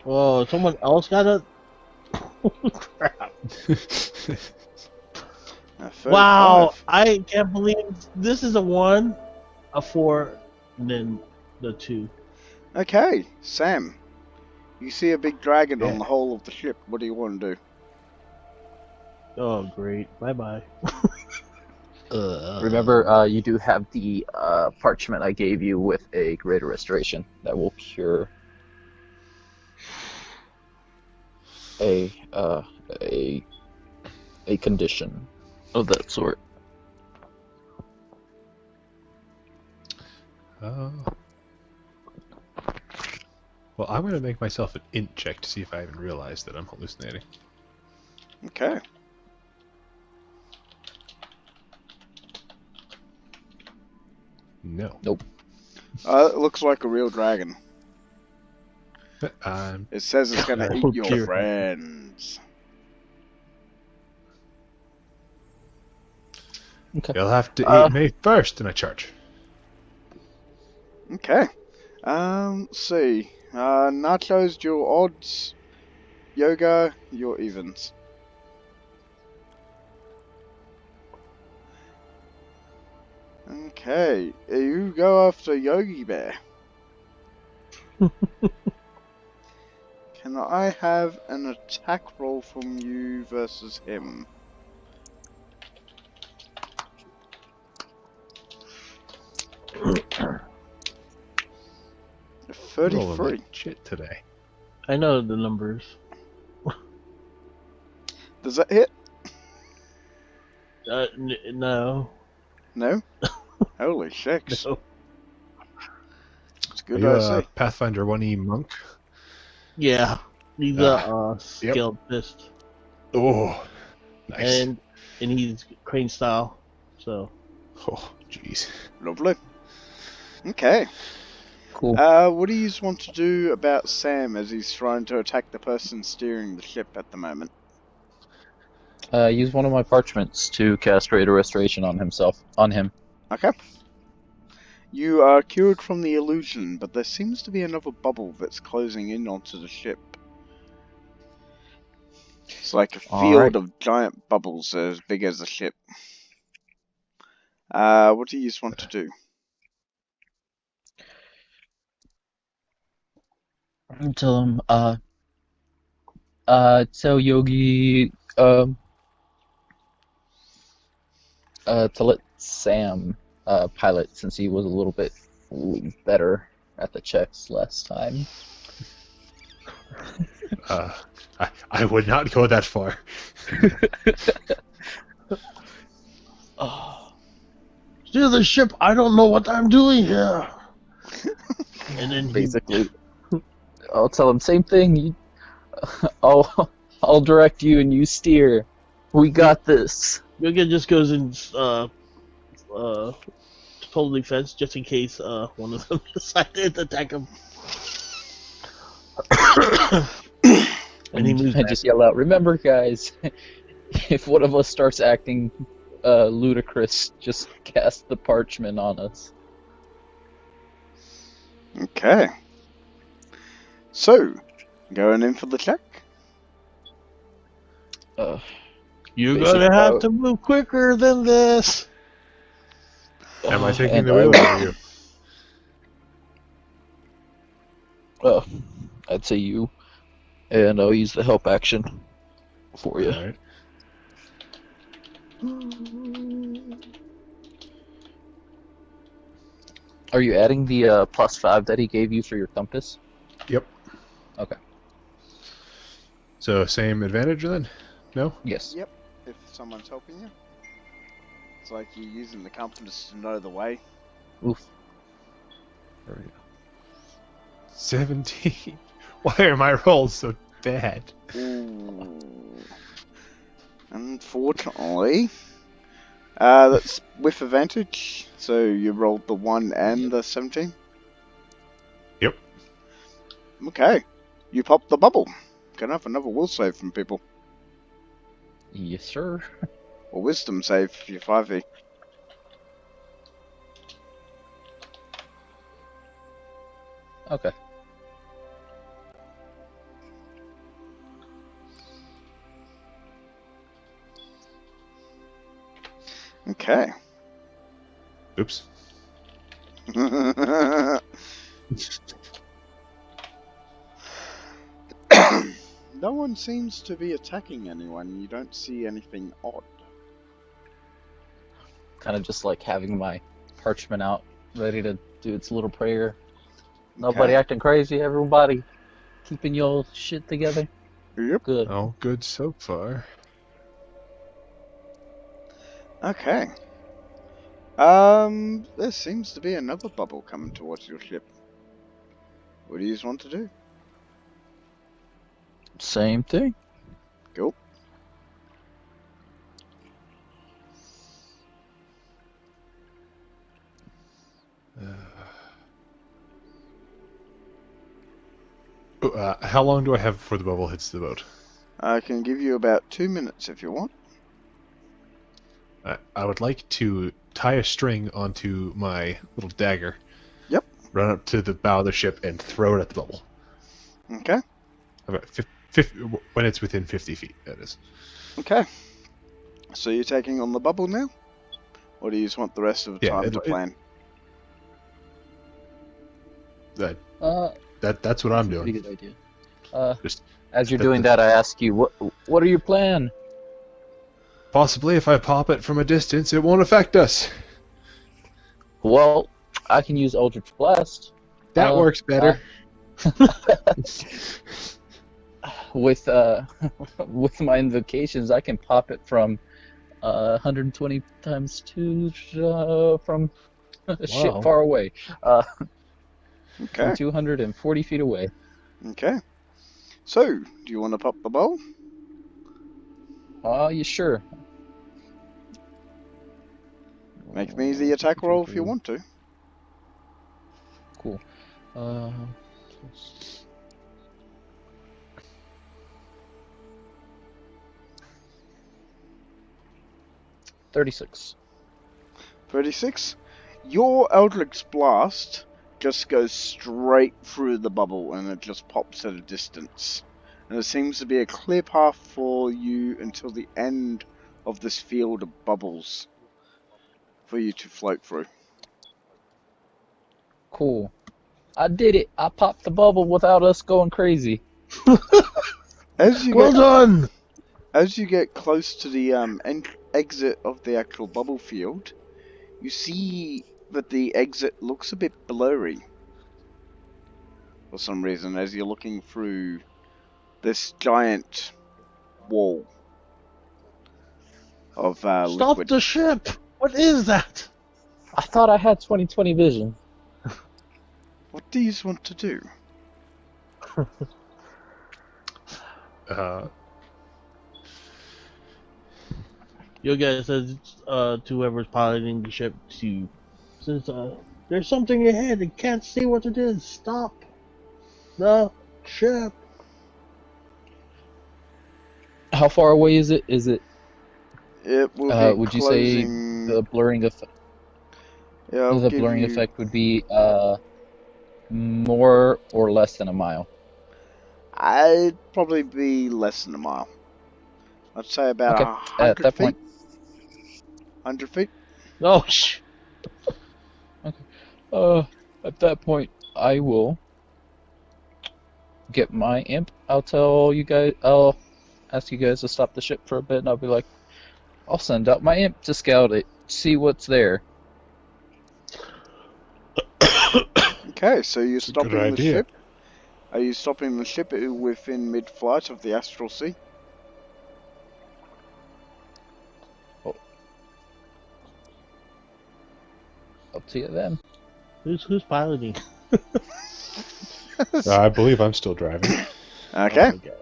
S5: Oh, someone else got a. Crap! Wow, I can't believe this is a 1, a 4, and then the 2.
S1: Okay, Sam. You see a big dragon on the hull of the ship. What do you want to do?
S5: Oh, great. Bye-bye.
S2: Remember, you do have the parchment I gave you with a greater restoration that will cure a condition of that sort.
S3: Well, I'm going to make myself an int check to see if I even realize that I'm hallucinating.
S1: Okay.
S3: No.
S2: Nope.
S1: It looks like a real dragon.
S3: I'm
S1: It says it's going to eat your friends.
S2: Okay.
S3: You'll have to eat me first, and I charge.
S1: Okay. Let's see. Nachos, your odds. Yoga, your evens. Okay. You go after Yogi Bear. Can I have an attack roll from you versus him?
S3: Rolling
S1: 33.
S3: like shit today.
S5: I know the numbers.
S1: Does that hit?
S5: No.
S1: No? Holy shit.
S5: No.
S1: It's
S3: Are
S1: good
S3: you a
S1: IC.
S3: Pathfinder 1E monk?
S5: Yeah. He's a
S3: Yep.
S5: scaled fist.
S3: Oh, nice.
S5: And he's crane style. So.
S3: Oh, jeez.
S1: Lovely. Okay.
S2: Cool.
S1: What do you want to do about Sam as he's trying to attack the person steering the ship at the moment?
S2: Use one of my parchments to cast Rate of Restoration on him.
S1: Okay. You are cured from the illusion, but there seems to be another bubble that's closing in onto the ship. It's like a field of giant bubbles as big as the ship. What do you want to do?
S2: Tell him, tell Yogi, to let Sam, pilot since he was a little bit better at the checks last time.
S3: I would not go that far.
S5: Steer the ship. I don't know what I'm doing here. And then
S2: Basically, I'll tell him same thing. I'll direct you and you steer. We got this.
S5: Yoga just goes in total defense just in case one of them decided to attack him. And he moves
S2: I
S5: back.
S2: just yell out, "Remember, guys, if one of us starts acting ludicrous, just cast the parchment on us."
S1: Okay. So, going in for the check?
S5: You're
S2: Basically,
S5: gonna have to move quicker than this.
S3: Am I taking
S2: and
S3: the wheel or you?
S2: I'd say you, and I'll use the help action for you.
S3: Alright.
S2: Are you adding the +5 that he gave you for your compass?
S3: Yep.
S2: Okay.
S3: So same advantage then? No?
S2: Yes.
S1: Yep, if someone's helping you. It's like you're using the compass to know the way.
S2: Oof. There we go.
S3: 17. Why are my rolls so bad?
S1: Ooh. Unfortunately. That's with advantage. So you rolled the 1 and the 17?
S3: Yep.
S1: Okay. You popped the bubble. Can I have another will save from people?
S2: Yes, sir.
S1: Or wisdom save if you're 5e.
S2: Okay.
S1: Okay.
S3: Oops.
S1: No one seems to be attacking anyone. You don't see anything odd.
S2: Kind of just like having my parchment out, ready to do its little prayer. Nobody
S1: Okay.
S2: acting crazy, everybody keeping your shit together.
S1: Yep.
S2: Good.
S3: All good so far.
S1: Okay. There seems to be another bubble coming towards your ship. What do you want to do?
S2: Same thing.
S1: Cool.
S3: How long do I have before the bubble hits the boat?
S1: I can give you about 2 minutes if you want.
S3: I would like to tie a string onto my little dagger.
S1: Yep.
S3: Run up to the bow of the ship and throw it at the bubble.
S1: Okay.
S3: About when it's within 50 feet, that is.
S1: Okay. So you're taking on the bubble now? Or do you just want the rest of the time to plan?
S3: That's what I'm doing.
S2: Pretty good idea.
S3: Just
S2: As you're doing that, I ask you, what are your plan?
S3: possibly if I pop it from a distance, it won't affect us.
S2: Well, I can use Eldritch Blast.
S3: That works better.
S2: With with my invocations, I can pop it from 120 times 2 from a ship
S5: Wow.
S2: far away. From
S1: Okay.
S2: 240 feet away.
S1: Okay. So, do you want to pop the bubble?
S2: You sure?
S1: Make me the attack roll if you want to.
S2: Cool. Uh, 36.
S1: 36. Your Eldritch Blast just goes straight through the bubble and it just pops at a distance. And there seems to be a clear path for you until the end of this field of bubbles for you to float through.
S2: Cool. I did it. I popped the bubble without us going crazy.
S1: As you
S5: Well
S1: get
S5: done!
S1: as you get close to the exit of the actual bubble field, you see that the exit looks a bit blurry for some reason as you're looking through this giant wall of
S5: Stop
S1: liquid.
S5: the ship! What is that?
S2: I thought I had 20/20 vision.
S1: What do you want to do?
S5: Yoga says to whoever's piloting the ship says there's something ahead and can't see what it is. Stop the ship.
S2: How far away is it? Is it?
S1: It will be
S2: Would you say
S1: closing.
S2: the blurring effect?
S1: Yeah, I'll
S2: The
S1: give
S2: blurring
S1: you.
S2: effect would be more or less than a mile.
S1: I'd probably be less than a mile. I'd say about
S2: Okay. At
S1: 100
S2: that
S1: feet.
S2: point.
S1: 100 feet.
S5: Oh, shh.
S2: At that point, I will get my imp. I'll tell you guys. I'll ask you guys to stop the ship for a bit, and I'll be like, I'll send out my imp to scout it, see what's there.
S1: Okay, so you're
S3: It's a good
S1: stopping the
S3: idea.
S1: ship. Are you stopping the ship within mid-flight of the astral sea?
S2: Up to you then.
S5: Who's piloting?
S3: I believe I'm still driving.
S1: Okay.
S5: Oh, God.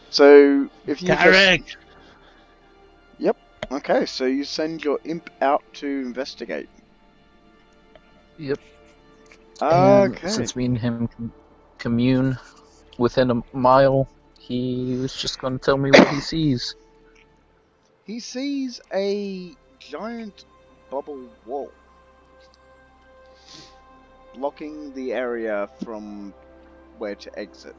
S1: So if you
S5: Correct.
S1: Yep. Okay, so you send your imp out to investigate.
S2: Yep. And
S1: Okay.
S2: since me and him can commune within a mile, he was just going to tell me what he sees.
S1: He sees a giant bubble wall blocking the area from where to exit.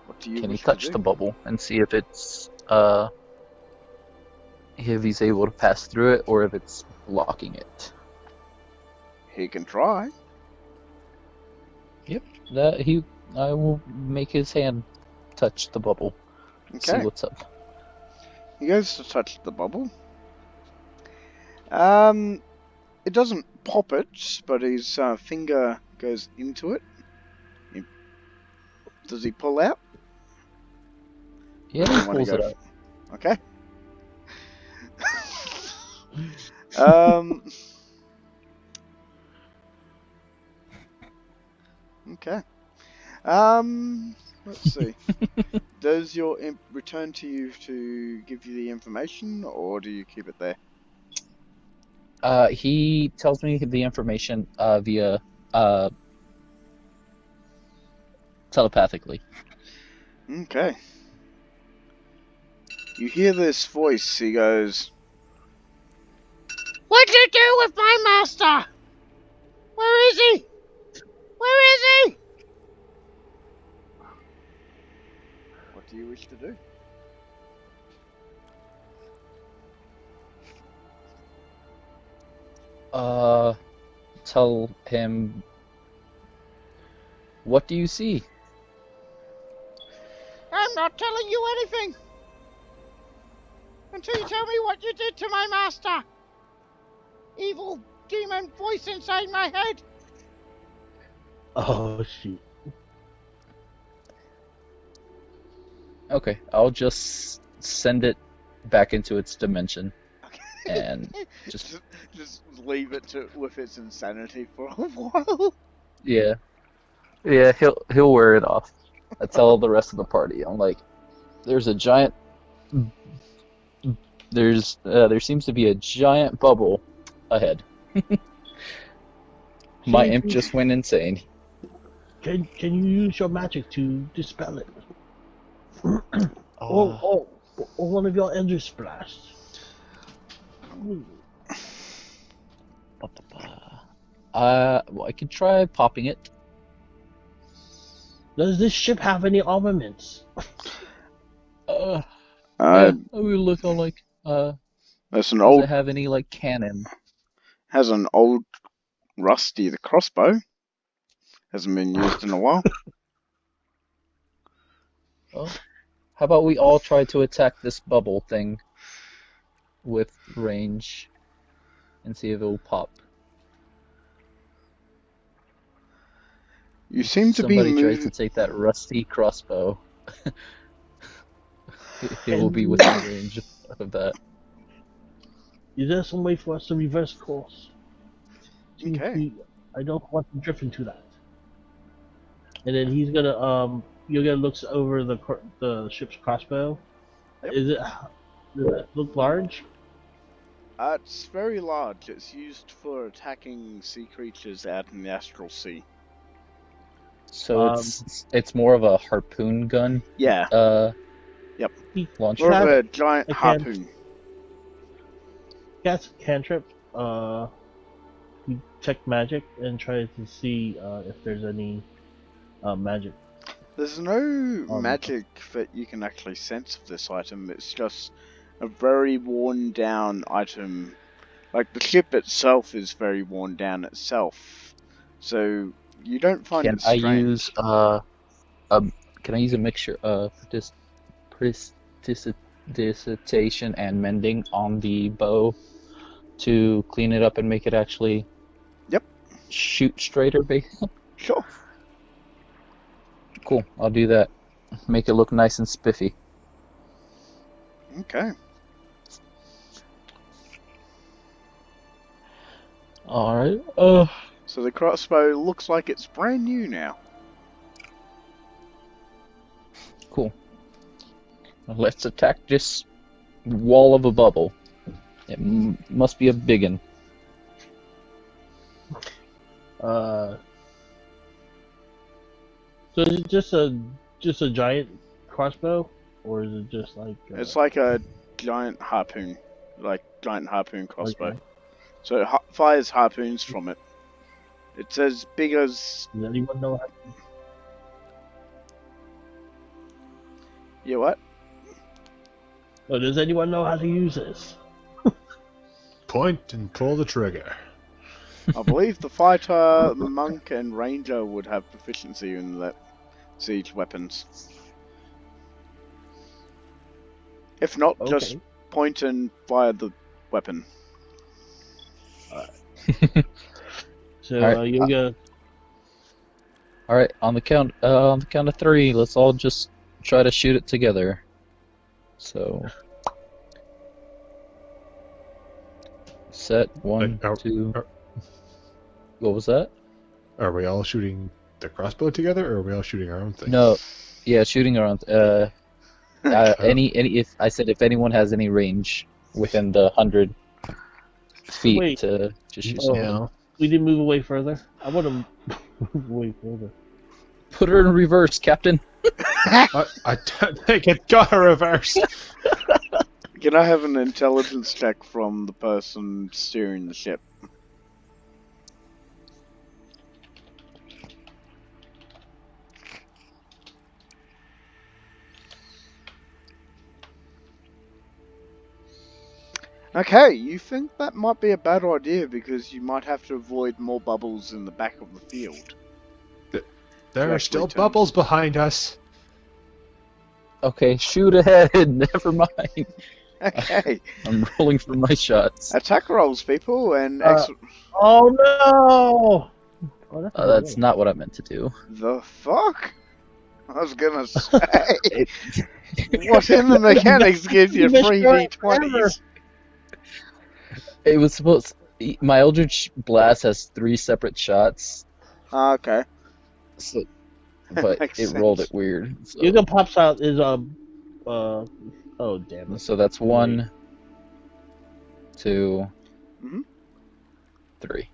S1: What do you
S2: Can he
S1: wish to
S2: touch
S1: do?
S2: the bubble and see if it's if he's able to pass through it or if it's blocking it?
S1: He can try.
S2: Yep. I will make his hand touch the bubble. See
S1: Okay.
S2: what's up.
S1: He goes to touch the bubble. It doesn't pop it, but his finger goes into it. Does he pull out?
S2: Yeah,
S1: You
S2: he
S1: want to
S2: pulls
S1: go?
S2: it out.
S1: Okay. Okay. Let's see. Does your imp return to you to give you the information, or do you keep it there?
S2: He tells me the information via telepathically.
S1: Okay. You hear this voice. He goes,
S4: What'd you do with my master? Where is he? Where is he?
S1: "What do you wish to do?"
S2: Tell him, what do you see?
S4: I'm not telling you anything until you tell me what you did to my master. Evil demon voice inside my head.
S5: Oh shoot.
S2: Okay, I'll just send it back into its dimension and
S1: just leave it with its insanity for a while.
S2: yeah, he'll wear it off. I tell the rest of the party, I'm like, there's a giant, there seems to be a giant bubble ahead. My imp just went insane.
S5: Can you use your magic to dispel it?
S2: Uh,
S5: Or one of your ender splash.
S2: well, I could try popping it.
S5: Does this ship have any armaments?
S2: Yeah,
S1: Uh,
S2: I would look on like,
S1: there's an
S2: does
S1: old
S2: it have any like cannon?
S1: has an old Rusty the crossbow. Hasn't been used in a while.
S2: Well, how about we all try to attack this bubble thing with range and see if it'll pop.
S1: You seem to be
S2: Somebody tries
S1: moving.
S2: to take that rusty crossbow. It will be within range of that.
S5: Is there some way for us to reverse course?
S1: Okay.
S5: I don't want to drift into that. And then he's gonna Yoga looks over the ship's crossbow.
S1: Yep.
S5: Does it look large?
S1: It's very large. It's used for attacking sea creatures out in the astral sea.
S2: So it's more of a harpoon gun.
S1: Yeah.
S2: Yep. Launch.
S1: More of a giant harpoon.
S5: Cast cantrip. You check magic and try to see if there's any magic.
S1: There's no magic that you can actually sense of this item. It's just a very worn down item. Like the ship itself is very worn down itself. So you don't find it strange.
S2: Can I use a mixture of prestidigitation and mending on the bow to clean it up and make it actually shoot straighter, basically?
S1: Sure.
S2: Cool, I'll do that. Make it look nice and spiffy.
S1: Okay.
S2: Alright,
S1: So the crossbow looks like it's brand new now.
S2: cool. Let's attack this wall of a bubble. It must be a big one.
S5: So is it just a giant crossbow, or is it just like?
S1: It's like a giant harpoon, crossbow.
S5: Okay.
S1: So it fires harpoons from it. It's as big as.
S5: Does anyone know how?
S1: Yeah, what?
S5: Oh, does anyone know how to use this?
S3: Point and pull the trigger.
S1: I believe the fighter, monk, and ranger would have proficiency in that siege weapons. If not, just point and fire the weapon.
S5: So
S2: Alright,
S5: Yoga.
S2: All right, on the count of three, let's all just try to shoot it together. So, set one, two. What was that?
S3: Are we all shooting the crossbow together, or are we all shooting our own thing?
S2: No, yeah, shooting around. If I said if anyone has any range within the 100 feet
S5: Wait.
S2: to just shoot something.
S3: Yeah.
S5: We didn't move away further. I want to move away further.
S2: Put her in reverse, Captain.
S3: I don't think it got a reverse.
S1: Can I have an intelligence check from the person steering the ship? Okay, you think that might be a bad idea because you might have to avoid more bubbles in the back of the field.
S3: There are still bubbles behind us.
S2: Okay, shoot ahead. Never mind.
S1: Okay.
S2: I'm rolling for my shots.
S1: Attack rolls, people, and
S5: Oh no! Oh, that's
S2: That's not what I meant to do.
S1: The fuck? I was gonna say,
S2: It,
S1: what in the mechanics gives you
S5: You've been
S1: 3d20s?
S2: it was supposed. My Eldritch Blast has 3 separate shots,
S1: Ah, okay,
S2: so, but
S1: makes
S2: it rolled
S1: sense.
S2: it weird.
S5: Yuga pops out is oh damn it.
S2: So that's
S5: Wait.
S2: 1, 2,
S1: Mhm.
S2: 3.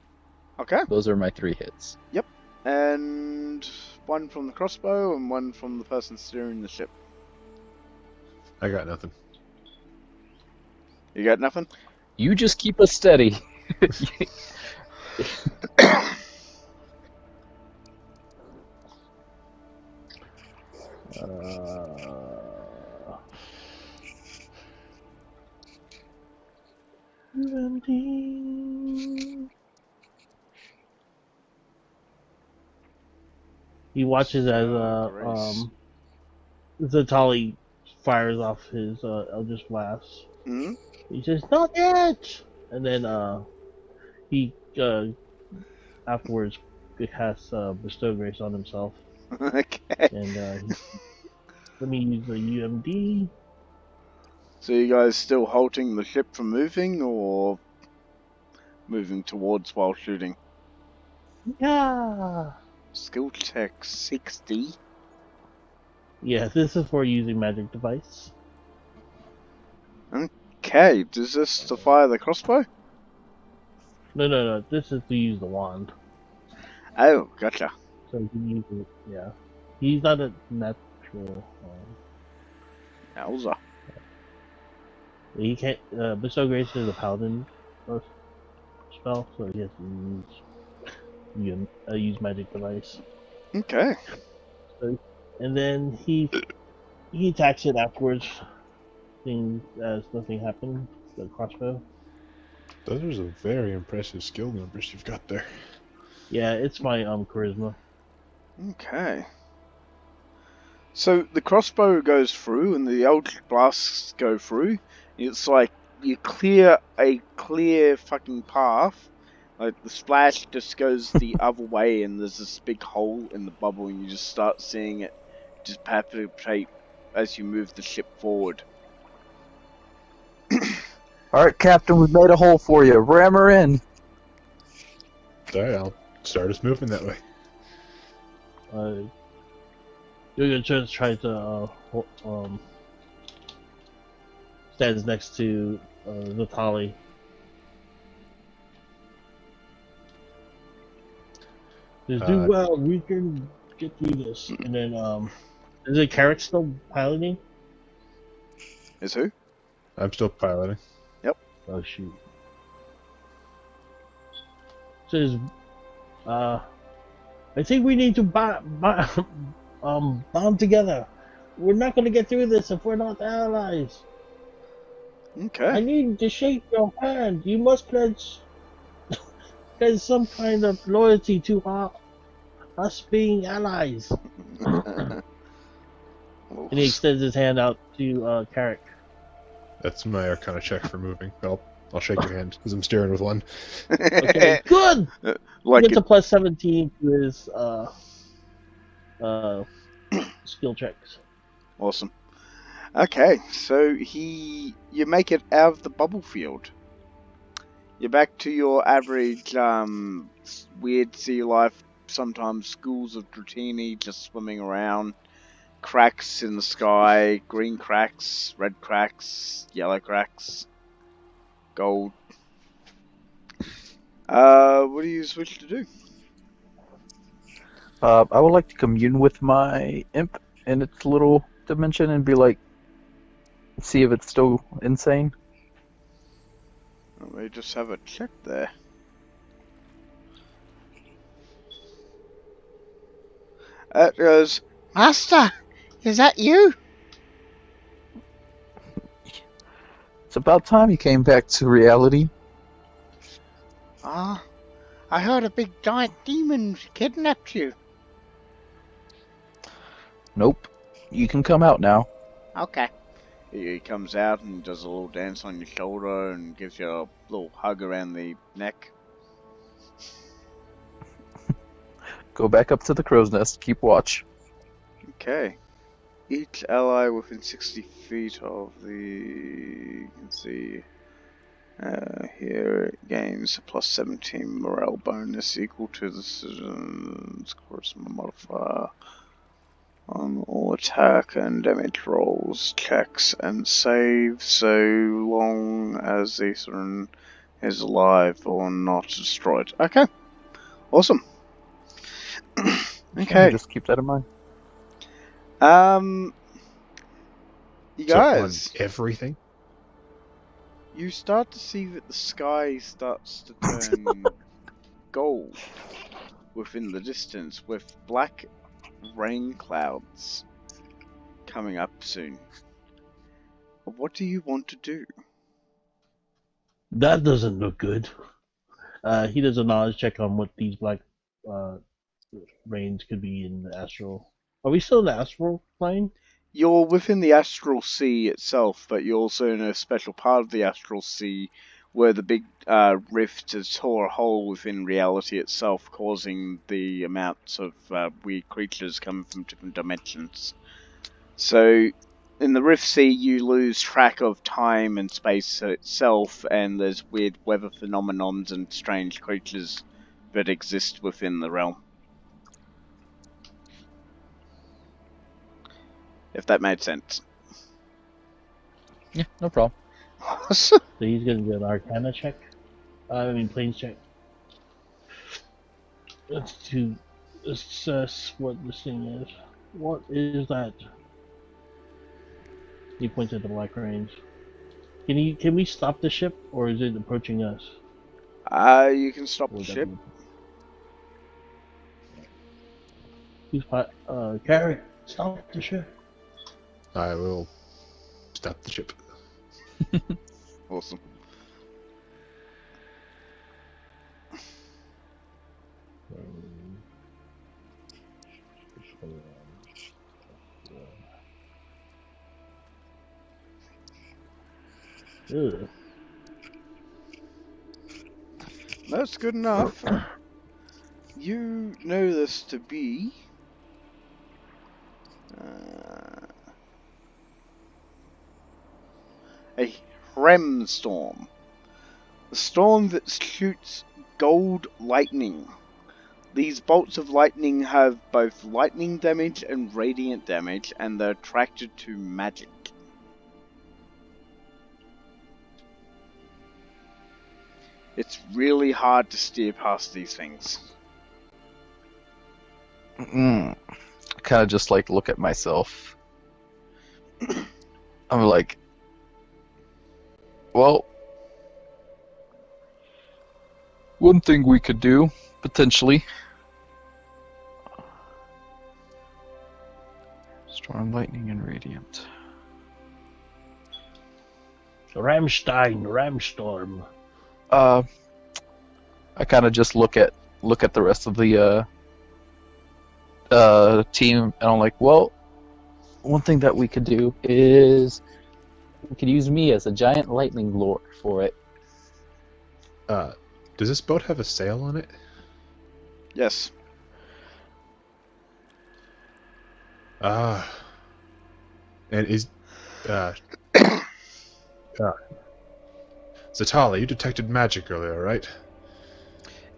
S1: Okay,
S2: Those are my 3 hits.
S1: and one from the crossbow and one from the person steering the ship.
S3: I got nothing.
S1: You got nothing?
S2: You just keep us steady.
S5: UMD. He watches as
S1: Grace.
S5: Zatali fires off his Eldritch Blast.
S1: Hmm?
S5: He says, "Not yet!" And then he afterwards casts Bestow Grace on himself.
S1: Okay.
S5: And let me use the UMD.
S1: So you guys still halting the ship from moving, or moving towards while shooting?
S5: Yeah.
S1: Skill check 60.
S5: Yeah, this is for using magic device.
S1: Okay, does this to fire the crossbow?
S5: No. This is to use the wand.
S1: Oh, gotcha.
S5: So he can use it. Yeah. He's not a natural.
S1: Elza.
S5: He can't. Bestow Grace is a paladin spell, so he has to use magic device.
S1: Okay.
S5: So, and then he attacks it afterwards, seeing as nothing happened. The crossbow.
S3: Those are some very impressive skill numbers you've got there.
S5: Yeah, it's my charisma.
S1: Okay. So the crossbow goes through and the Eldritch blasts go through. It's like you clear a clear fucking path. Like the splash just goes the other way and there's this big hole in the bubble and you just start seeing it just palpitate as you move the ship forward.
S2: Alright, Captain, we've made a hole for you. Ram her in.
S3: Alright, I'll start us moving that way.
S5: Yuga just tries to stands next to Natali. Says, "Do well. We can get through this." And then is it Carrick still piloting?
S1: Is who?
S3: I'm still piloting.
S5: Oh shoot. Says, I think we need to bond together. We're not going to get through this if we're not allies. I
S1: Okay.
S5: need to shake your hand. You must pledge some kind of loyalty to us being allies. And he extends his hand out to Carrick.
S3: That's my Arcana check for moving. I'll shake your hand because I'm steering with one.
S5: Okay, good.
S1: Like
S5: He gets a plus 17 to his skill checks.
S1: Awesome. Okay, so you make it out of the bubble field. You're back to your average weird sea life. Sometimes schools of Dratini just swimming around. Cracks in the sky, green cracks, red cracks, yellow cracks, gold. What do you wish to do?
S2: I would like to commune with my imp in its little dimension and be like, see if it's still insane.
S1: Let me just have a check there. It goes,
S4: Master, is that you?
S2: It's about time you came back to reality.
S4: I heard a big giant demon kidnapped you.
S2: Nope. You can come out now.
S4: Okay.
S1: he comes out and does a little dance on your shoulder and gives you a little hug around the neck.
S2: Go back up to the crow's nest. Keep watch.
S1: Okay. Each ally within 60 feet of the... You can see... here it gains a plus 17 morale bonus equal to the citizen's charisma modifier on all attack and damage rolls, checks, and saves, so long as the citizen is alive or not destroyed. Okay, awesome. Okay.
S2: Just keep that in mind.
S1: You
S3: So on
S1: guys,
S3: everything?
S1: you start to see that the sky starts to turn gold within the distance, with black rain clouds coming up soon. What do you want to do?
S5: That doesn't look good. He does a knowledge check on what these black rains could be in the astral. Are we still in the astral plane?
S1: You're within the astral sea itself, but you're also in a special part of the astral sea where the big rift has tore a hole within reality itself, causing the amounts of weird creatures coming from different dimensions. So, in the Rift Sea, you lose track of time and space itself, and there's weird weather phenomenons and strange creatures that exist within the realm. If that made sense.
S2: Yeah, no problem.
S5: So he's gonna do an Arcana check. Planes check. That's to assess what this thing is. What is that? He points at the black rains. Can we stop the ship, or is it approaching us?
S1: You can stop the ship.
S5: Who's Carrie, stop the ship.
S3: I will stop the ship.
S1: Awesome.
S5: Ugh.
S1: That's good enough. You know this to be a Rem storm. A storm that shoots gold lightning. These bolts of lightning have both lightning damage and radiant damage, and they're attracted to magic. It's really hard to steer past these things.
S2: I kind of just like look at myself. I'm like, well, one thing we could do, potentially. Storm, lightning, and radiant.
S5: Ramstorm.
S2: I kind of just look at the rest of the team, and I'm like, well, one thing that we could do is we could use me as a giant lightning lure for it.
S3: Does this boat have a sail on it?
S1: Yes.
S3: And is Zatali, you detected magic earlier, right?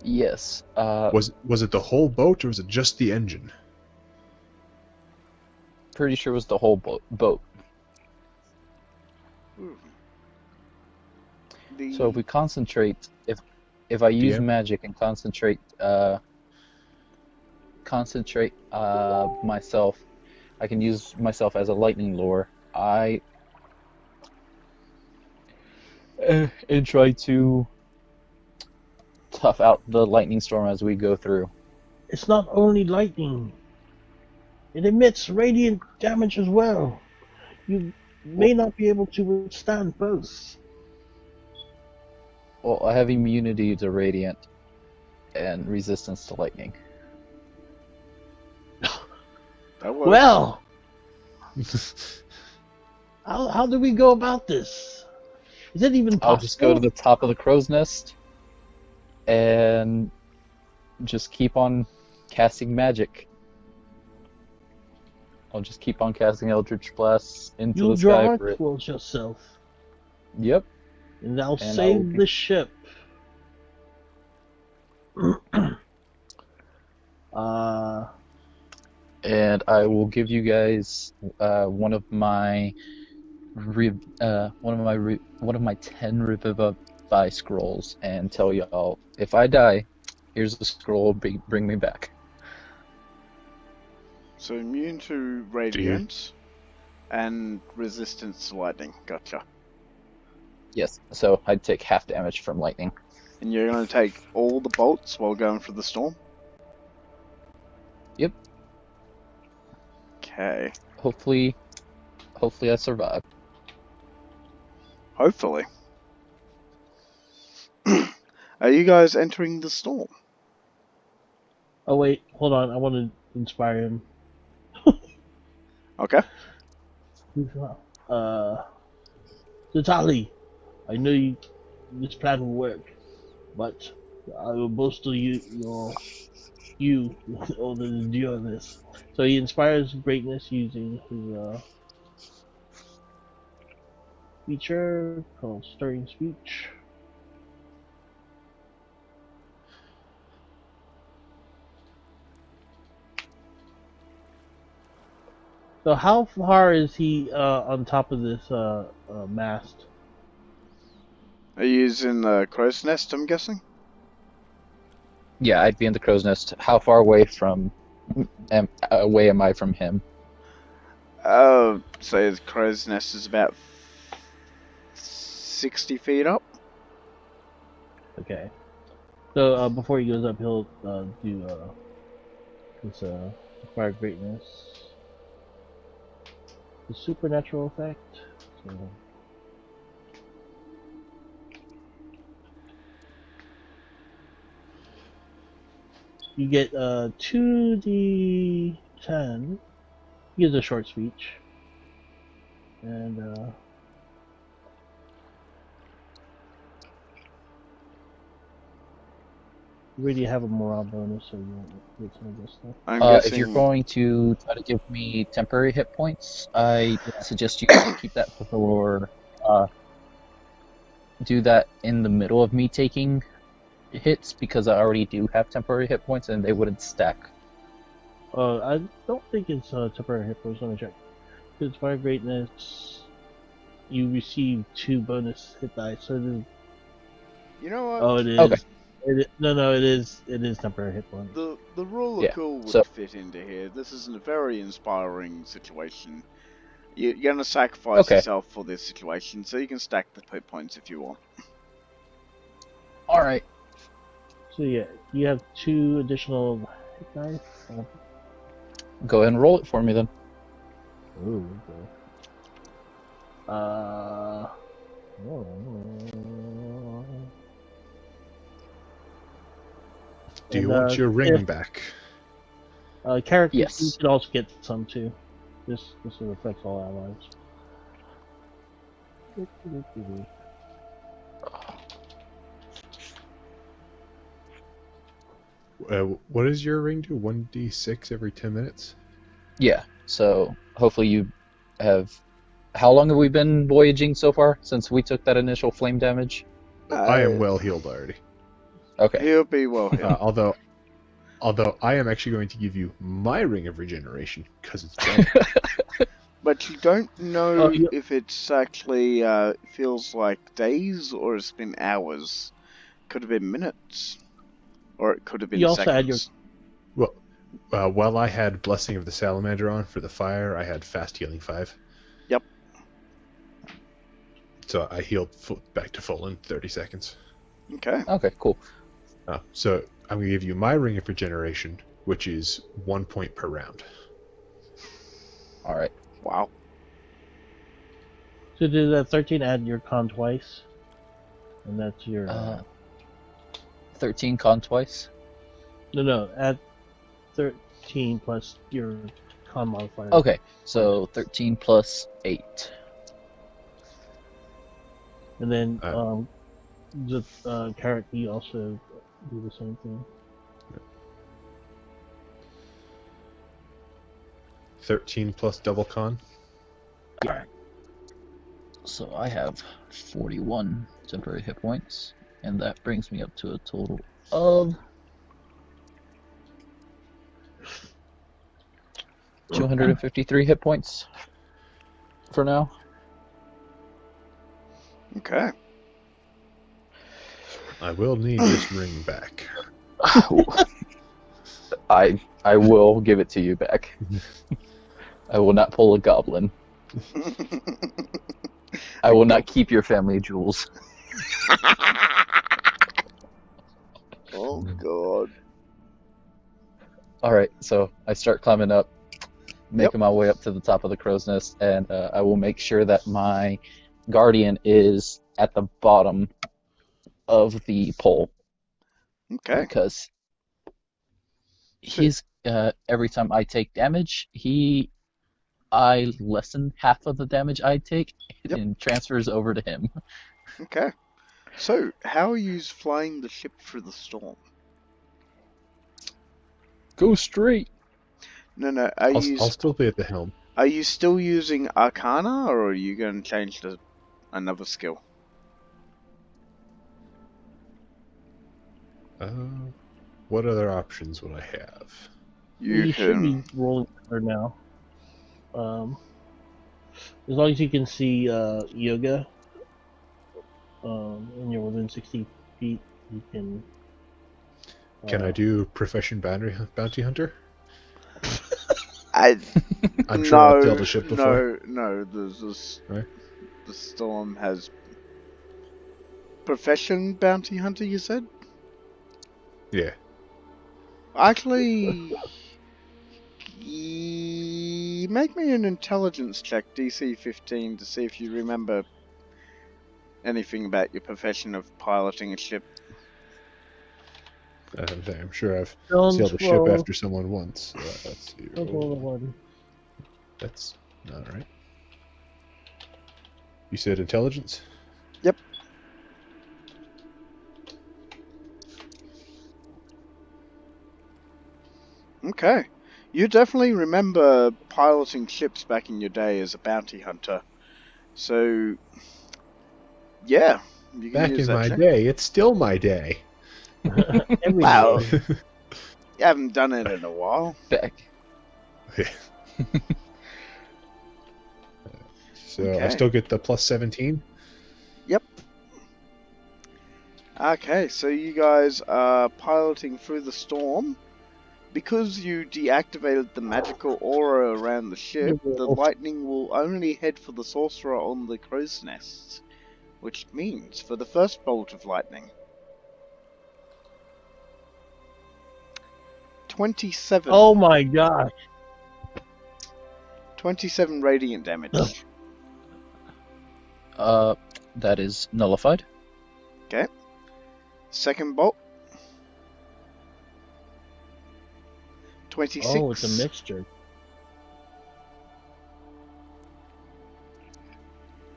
S2: Yes.
S3: Was it the whole boat or was it just the engine?
S2: Pretty sure it was the whole boat. So if we concentrate, if I use magic and concentrate myself, I can use myself as a lightning lure. And try to tough out the lightning storm as we go through.
S5: It's not only lightning. It emits radiant damage as well. You may not be able to withstand both.
S2: Well, I have immunity to radiant and resistance to lightning.
S1: That works.
S5: Well, how do we go about this? Is it even possible?
S2: I'll just go to the top of the crow's nest and just keep on casting magic. I'll just keep on casting Eldritch Blasts into
S5: You
S2: the sky
S5: draw
S2: for it.
S5: towards yourself,
S2: Yep.
S5: and that'll
S2: And
S5: save the ship.
S2: And I will give you guys one of my 10 Revivify scrolls and tell y'all, if I die, here's the scroll, bring me back.
S1: So immune to radiant and resistance to lightning. Gotcha.
S2: Yes, so I'd take half damage from lightning.
S1: And you're going to take all the bolts while going through the storm?
S2: Yep.
S1: Okay.
S2: Hopefully I survive.
S1: Hopefully. Are you guys entering the storm?
S5: Oh wait, hold on. I want to inspire him.
S1: Okay.
S5: Natali, I know this plan will work, but I will bolster you all the endure this. So he inspires greatness using his feature called Stirring Speech. So how far is he on top of this mast?
S1: Are you using the crow's nest, I'm guessing?
S2: Yeah, I'd be in the crow's nest. How far away am I from him?
S1: So the crow's nest is about 60 feet up.
S5: Okay. So before he goes up, he'll do this acquire greatness, the supernatural effect. So, you get 2d10. He gives a short speech, and you already have a morale bonus, so you won't get some of this stuff.
S1: I'm
S2: If
S1: guessing.
S2: you're going to try to give me temporary hit points, I suggest you keep that for do that in the middle of me taking hits, because I already do have temporary hit points and they wouldn't stack.
S5: I don't think it's temporary hit points. Let me check. It's fire greatness. You receive 2 bonus hit dice. So it is.
S1: You know what?
S5: Oh, it is.
S2: Okay.
S5: No, it is. It is temporary hit points.
S1: The rule of
S2: Yeah,
S1: cool would
S2: so-
S1: fit into here. This is a very inspiring situation. You're going to sacrifice
S2: Okay.
S1: yourself for this situation, so you can stack the hit points if you want.
S2: Alright.
S5: So yeah, you have 2 additional hit dice.
S2: Go ahead and roll it for me then.
S5: Ooh, okay.
S3: Do you
S5: And,
S3: want your ring
S5: if-
S3: back?
S5: Characters,
S2: Yes.
S5: you could also get some too. This affects all allies.
S3: What does your ring do? 1d6 every 10 minutes?
S2: Yeah, so hopefully you have... How long have we been voyaging so far, since we took that initial flame damage?
S3: I am well healed already.
S2: Okay.
S1: He'll be well healed.
S3: Although I am actually going to give you my ring of regeneration, because it's better.
S1: But you don't know
S5: Oh, yeah.
S1: if it's actually feels like days or it's been hours. Could have been minutes. Or it could have been
S5: You also
S1: seconds.
S5: add your-
S3: Well, while I had Blessing of the Salamander on for the fire, I had Fast Healing 5.
S1: Yep.
S3: So I healed back to full in 30 seconds.
S1: Okay.
S2: Okay, cool.
S3: So I'm going to give you my ring of regeneration, which is 1 point per round.
S2: Alright.
S1: Wow.
S5: So do that 13 add your con twice, and that's your
S2: 13 con twice.
S5: no add 13 plus your con modifier.
S2: Okay, so 13 plus 8.
S5: And then
S3: Uh.
S5: the carrot you also do the same thing.
S3: 13 plus double con.
S2: So I have 41 temporary hit points, and that brings me up to a total of 253 hit points for now.
S1: Okay.
S3: I will need this ring back.
S2: I will give it to you back. I will not pull a goblin. I will not keep your family jewels.
S1: Oh god.
S2: Alright, so I start climbing up, making my way up to the top of the crow's nest, and I will make sure that my guardian is at the bottom of the pole.
S1: Okay.
S2: Because he's every time I take damage, I lessen half of the damage I take and transfers over to him.
S1: Okay. So, how are you flying the ship through the storm?
S2: Go straight.
S1: No.
S3: I'll still be at the helm.
S1: Are you still using Arcana, or are you going to change to another skill?
S3: What other options would I have?
S1: You
S5: should be
S1: can.
S5: rolling better now. As long as you can see yoga, and you're within 60 feet, you can.
S3: Can I do profession bounty hunter? I'm sure I've sailed a ship before.
S1: No. There's this.
S3: Right?
S1: The storm has profession bounty hunter. You said.
S3: Yeah.
S1: Actually, make me an intelligence check, DC 15, to see if you remember anything about your profession of piloting a ship.
S3: I'm sure I've
S5: Don't
S3: sailed a ship
S5: roll.
S3: after someone once. Let's see.
S5: Don't roll a 1.
S3: That's not right. You said intelligence?
S1: Yep. Okay. You definitely remember piloting ships back in your day as a bounty hunter. So, yeah. You can
S3: Back
S1: use
S3: in
S1: that
S3: my
S1: check.
S3: day, it's still my day.
S5: Every
S1: Wow.
S5: day.
S1: You haven't done it in a while.
S2: Back.
S3: So
S1: Okay.
S3: I still get the plus 17?
S1: Yep. Okay, so you guys are piloting through the storm. Because you deactivated the magical aura around the ship, the lightning will only head for the sorcerer on the crow's nest. Which means, for the first bolt of lightning, 27.
S5: Oh my gosh.
S1: 27 radiant damage.
S2: That is nullified.
S1: Okay. Second bolt. 26.
S5: Oh, it's a mixture.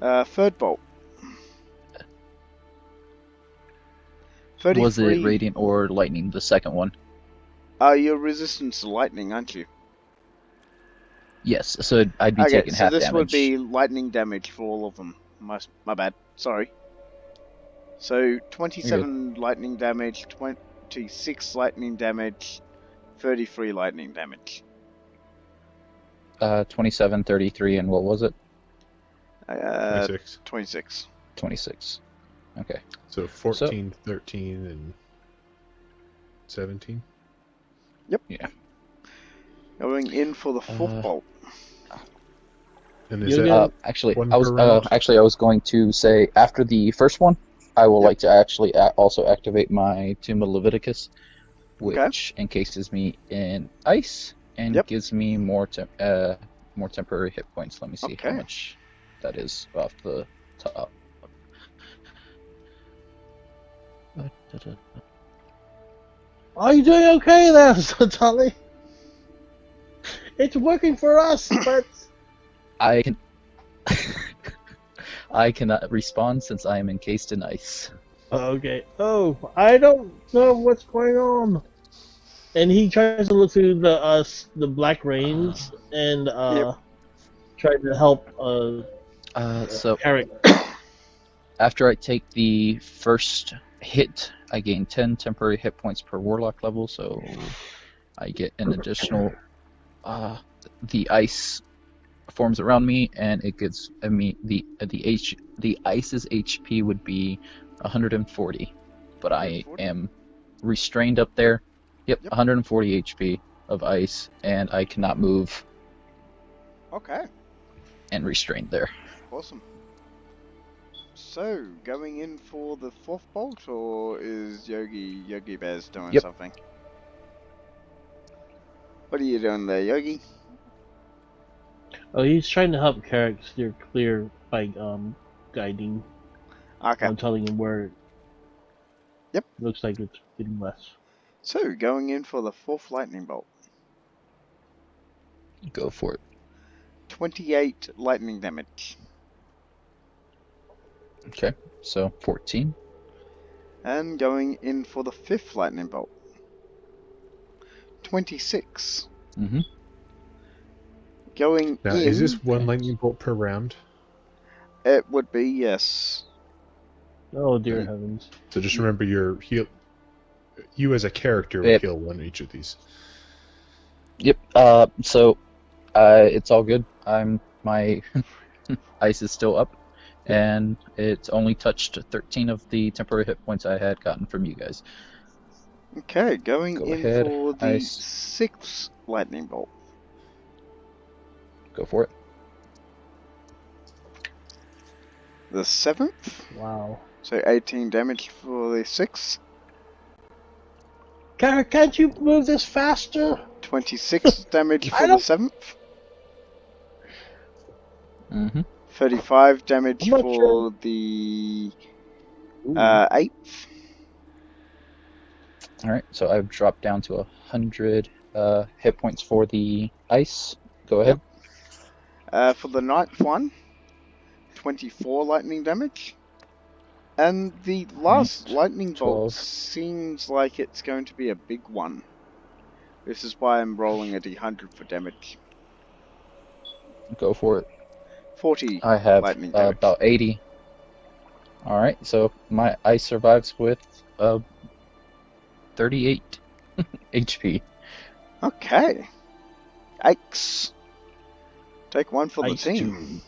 S1: Third bolt. 33.
S2: Was it radiant or lightning, the second one?
S1: You're resistant to lightning, aren't you?
S2: Yes, so I'd be taking
S1: so
S2: half
S1: this
S2: damage.
S1: would be lightning damage for all of them. My bad. Sorry. So 27 lightning damage, 26 lightning damage, 33 lightning damage.
S2: 27, 33, and what was it?
S3: 26.
S1: 26.
S2: 26. Okay.
S3: So 14, 13, and 17?
S1: Yep.
S2: Yeah.
S1: Going in for the fourth bolt.
S3: And is that
S2: actually,
S3: one
S2: I was
S3: per round?
S2: I was going to say after the first one, I will like to actually also activate my Tomb of Leviticus, which encases me in ice and gives me more temporary hit points. Let me see how much that is off the top.
S5: Are you doing okay there, Tully? It's working for us, but
S2: I can I cannot respond since I am encased in ice.
S5: okay. Oh, I don't know what's going on. And he tries to look through the black rains and try to help
S2: So
S5: Carrick.
S2: after I take the first hit, I gain 10 temporary hit points per warlock level, so I get an additional. The ice forms around me, and it gives me the ice's HP would be 140, but I
S1: 140?
S2: am restrained up there. Yep,
S1: Yep.
S2: 140 HP of ice, and I cannot move
S1: Okay,
S2: and restrained there.
S1: awesome. So, going in for the fourth bolt, or is Yogi Bear's doing
S2: Yep.
S1: something? What are you doing there, Yogi?
S5: Oh, he's trying to help Carrick steer clear by guiding,
S1: Okay.
S5: telling him where.
S1: Yep.
S5: Looks like it's getting less.
S1: So, going in for the fourth lightning bolt.
S2: Go for it.
S1: 28 lightning damage.
S2: Okay, so 14.
S1: And going in for the fifth lightning bolt. 26.
S2: Mm-hmm.
S1: Going
S3: Now,
S1: in...
S3: is this one lightning bolt per round?
S1: It would be, yes.
S5: Oh dear
S3: Okay.
S5: heavens!
S3: So just remember your heal. You as a character will
S2: Yep.
S3: heal one each of these.
S2: Yep. So it's all good. My ice is still up, and it's only touched 13 of the temporary hit points I had gotten from you guys.
S1: Okay, going
S2: Go
S1: in
S2: ahead,
S1: for the
S2: ice.
S1: sixth lightning bolt.
S2: Go for it.
S1: The seventh.
S5: Wow.
S1: So 18 damage for the sixth.
S5: Carrick, can't you move this faster?
S1: 26 damage
S5: I
S1: for the
S5: don't-
S1: seventh.
S2: Mm-hmm.
S1: 35 damage
S5: I'm not
S1: for
S5: sure.
S1: the
S5: Ooh.
S1: eighth.
S2: All right, so I've dropped down to 100 hit points for the ice. Go ahead.
S1: For the ninth one, 24 lightning damage. And the last
S2: Right,
S1: lightning bolt
S2: 12.
S1: seems like it's going to be a big one. This is why I'm rolling a d100 for damage.
S2: Go for it.
S1: 40
S2: I have
S1: lightning damage.
S2: about 80. All right, so my ice survives with 38 HP.
S1: Okay. Aches. Take one for the
S5: Ice
S1: team.
S5: Doom.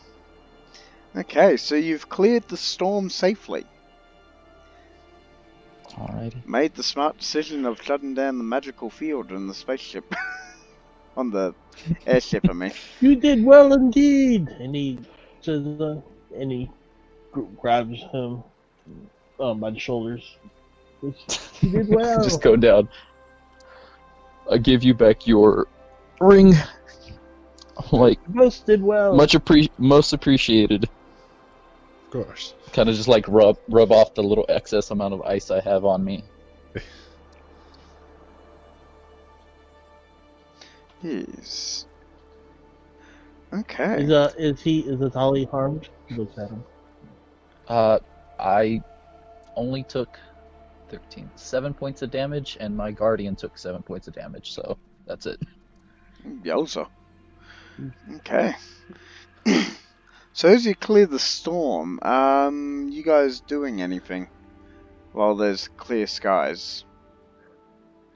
S1: Okay, so you've cleared the storm safely.
S2: Alrighty.
S1: Made the smart decision of shutting down the magical field in the spaceship. On the airship, I mean.
S5: You did well indeed. And he says, and he grabs him by the shoulders. You did well.
S2: Just go down. I give you back your ring. Like,
S5: You both did well.
S2: most appreciated.
S3: Of course.
S2: Kind of just like rub off the little excess amount of ice I have on me.
S1: Yes. Okay.
S5: Is Atali harmed? He looks at him.
S2: I only took 7 points of damage, and my guardian took 7 points of damage, so that's it.
S1: Yowza. Okay. So as you clear the storm, you guys doing anything while there's clear skies?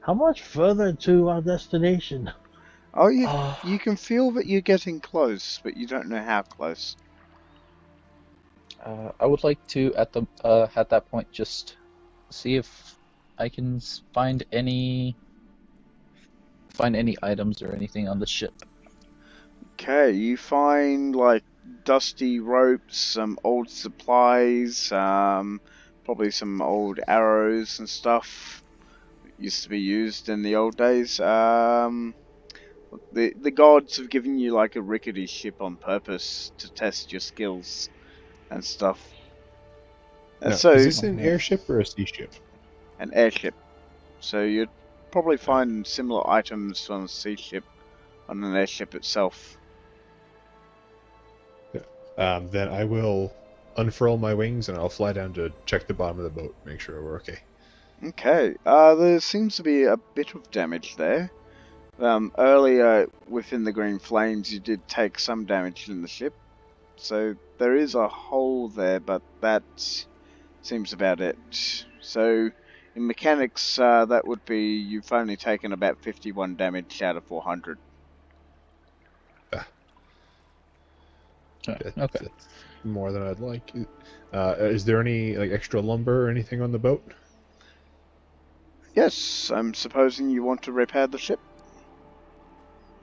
S5: How much further to our destination?
S1: Oh, you can feel that you're getting close, but you don't know how close.
S2: I would like to at that point just see if I can find any items or anything on the ship.
S1: Okay, you find like dusty ropes, some old supplies, probably some old arrows and stuff that used to be used in the old days. The gods have given you like a rickety ship on purpose to test your skills and stuff. And
S3: Now,
S1: so
S3: is this an airship or a sea ship?
S1: an airship. So you'd probably find similar items on a sea ship, on an airship itself.
S3: Then I will unfurl my wings and I'll fly down to check the bottom of the boat, make sure we're okay.
S1: Okay. There seems to be a bit of damage there. Earlier within the green flames, you did take some damage in the ship, so there is a hole there, but that seems about it. So, in mechanics, that would be you've only taken about 51 damage out of 400.
S2: Okay.
S3: That's more than I'd like. Is there any extra lumber or anything on the boat?
S1: Yes, I'm supposing you want to repair the ship.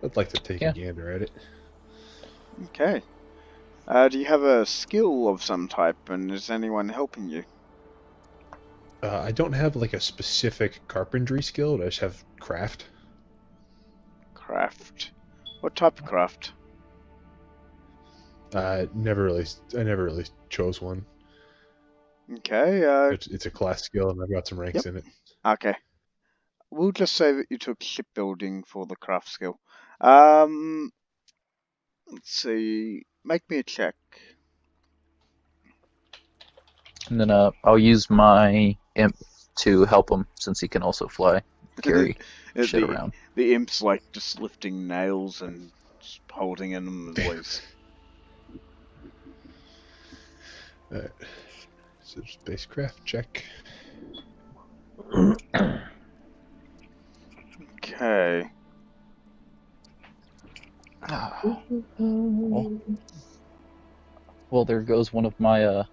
S3: I'd like to take
S2: Yeah.
S3: a gander at it.
S1: Okay. Do you have a skill of some type, and is anyone helping you?
S3: I don't have a specific carpentry skill. I just have craft.
S1: Craft. What type of craft?
S3: I never really chose one.
S1: Okay,
S3: It's a class skill, and I've got some ranks
S1: Yep.
S3: in it.
S1: okay. We'll just say that you took shipbuilding for the craft skill. Let's see. Make me a check.
S2: And then I'll use my imp to help him since he can also fly, carry shit around.
S1: The imp's like just lifting nails and just holding in them as ways.
S3: Alright. So spacecraft check.
S1: Okay.
S2: Well, there goes one of my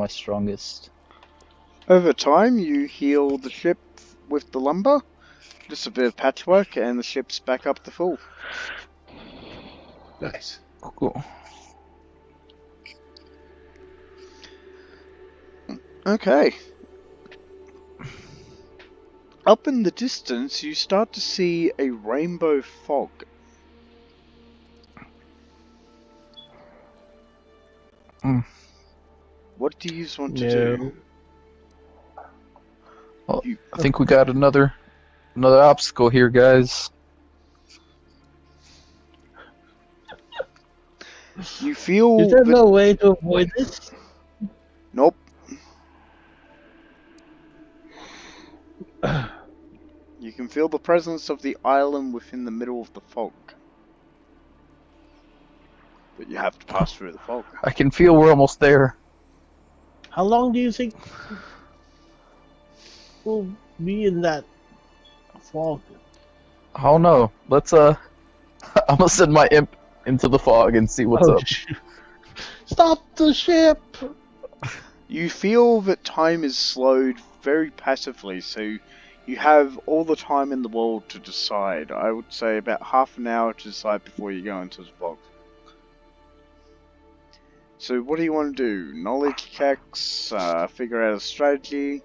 S2: strongest.
S1: Over time, you heal the ship with the lumber. Just a bit of patchwork, and the ship's back up to full.
S3: Nice.
S2: Cool.
S1: Okay. Up in the distance, you start to see a rainbow fog. What do you want to do?
S2: Well, I think we got another obstacle here, guys.
S1: You feel
S5: Is there no way to avoid this?
S1: Nope. You can feel the presence of the island within the middle of the fog. But you have to pass through the fog.
S2: I can feel we're almost there.
S5: How long do you think we'll be in that fog?
S2: I don't know. Let's I'm gonna send my imp into the fog and see what's up.
S5: Shoot. Stop the ship!
S1: You feel that time is slowed very passively, so you have all the time in the world to decide. I would say about half an hour to decide before you go into the fog. So what do you want to do? Knowledge checks, figure out a strategy.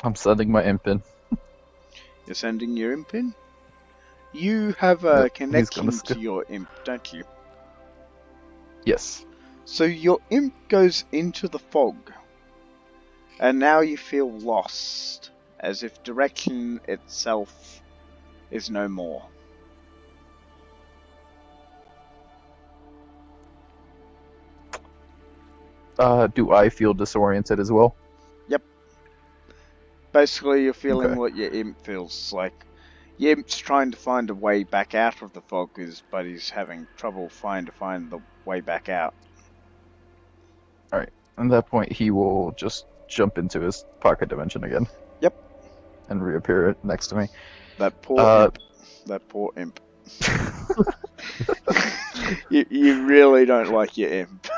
S2: I'm sending my imp in.
S1: You're sending your imp in? You have a
S2: Yep,
S1: connection to your imp, don't you?
S2: Yes.
S1: So your imp goes into the fog, and now you feel lost, as if direction itself is no more.
S2: Do I feel disoriented as well?
S1: Yep. Basically, you're feeling
S2: Okay.
S1: what your imp feels like. Your imp's trying to find a way back out of the fog, but he's having trouble trying to find the way back out.
S2: Alright. At that point, he will just jump into his pocket dimension again.
S1: Yep.
S2: And reappear next to me.
S1: That poor imp. That poor imp. You really don't like your imp.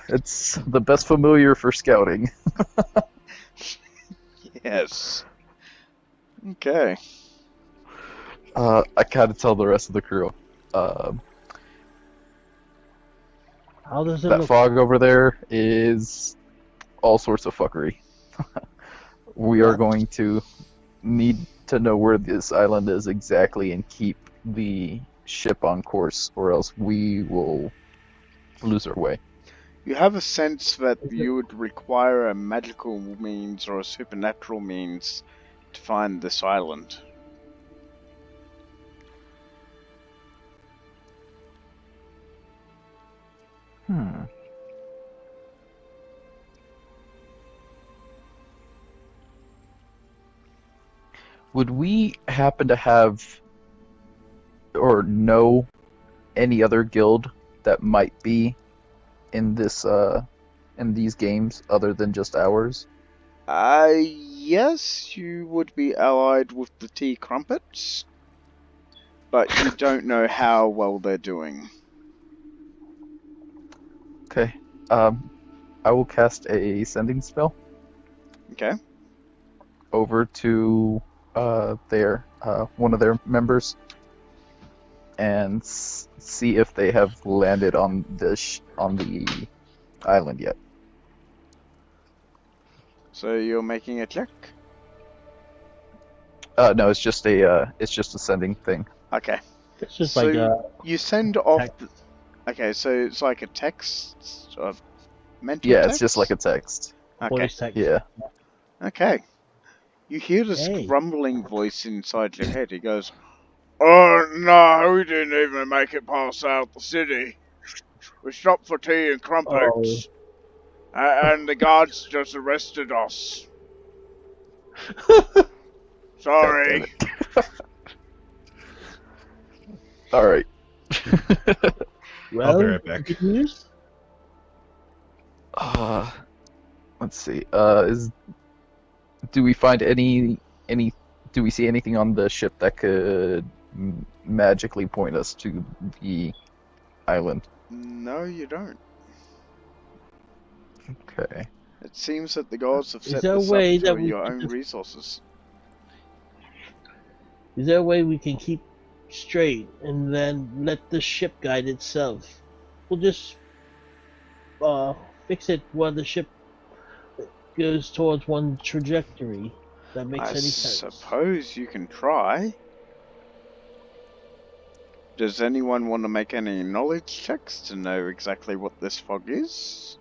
S2: It's the best familiar for scouting.
S1: Yes. Okay.
S2: I gotta tell the rest of the crew.
S5: How does it
S2: That
S5: look?
S2: fog over there is all sorts of fuckery. We are going to need to know where this island is exactly and keep the ship on course, or else we will lose our way.
S1: You have a sense that you would require a magical means or a supernatural means to find this island.
S2: Would we happen to have or know any other guild that might be in these games other than just ours?
S1: Yes, you would be allied with the Tea Crumpets, but you don't know how well they're doing.
S2: Okay. I will cast a sending spell
S1: Okay.
S2: over to their one of their members and see if they have landed on on the island yet.
S1: So you're making a check?
S2: No, it's just a sending thing.
S1: Okay.
S5: It's just
S1: So
S5: like a
S1: you send off.
S5: text.
S1: Okay, so it's like a text, a mental
S2: Yeah,
S1: text.
S2: it's just like a text.
S1: Okay.
S5: voice text.
S2: Yeah.
S1: Okay. You hear this
S5: Hey.
S1: grumbling voice inside your head. He goes, "Oh no, we didn't even make it past out the city. We stopped for tea and crumpets, and the guards just arrested us.
S2: God damn
S1: Sorry."
S2: it. All right.
S5: Well,
S3: be right back.
S5: good news.
S2: Let's see. Do we find any? Do we see anything on the ship that could magically point us to the island?
S1: No, you don't.
S2: Okay.
S1: It seems that the gods have
S5: Is
S1: set
S5: there a
S1: this
S5: way
S1: up
S5: that
S1: through
S5: we
S1: your
S5: can
S1: own
S5: just-
S1: resources.
S5: Is there a way we can keep straight and then let the ship guide itself? We'll just fix it while the ship goes towards one trajectory. That makes
S1: I
S5: any sense.
S1: suppose you can try. Does anyone want to make any knowledge checks to know exactly what this fog is?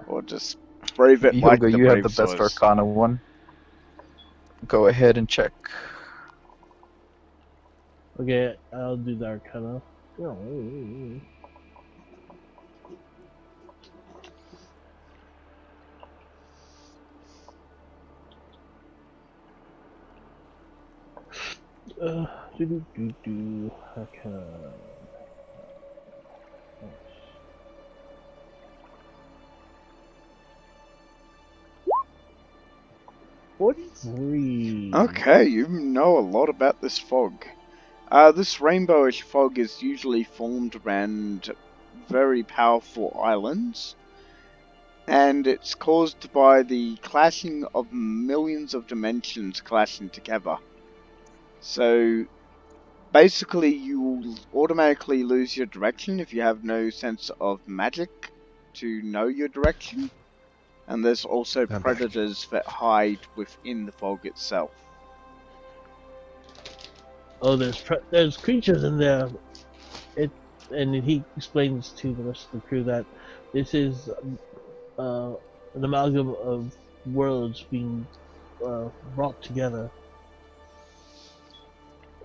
S1: Or just brave it like
S2: Yoga,
S1: the
S2: you have
S1: brave
S2: the best
S1: saws?
S2: Arcana one. Go ahead and check.
S5: Okay, I'll do the Arcana. Oh. Arcana. 43.
S1: Okay, you know a lot about this fog. This rainbowish fog is usually formed around very powerful islands, and it's caused by the clashing of millions of dimensions clashing together. So, basically, you will automatically lose your direction if you have no sense of magic to know your direction. And there's also
S3: I'm back.
S1: predators that hide within the fog itself.
S5: Oh, there's creatures in there. And he explains to the rest of the crew that this is an amalgam of worlds being brought together,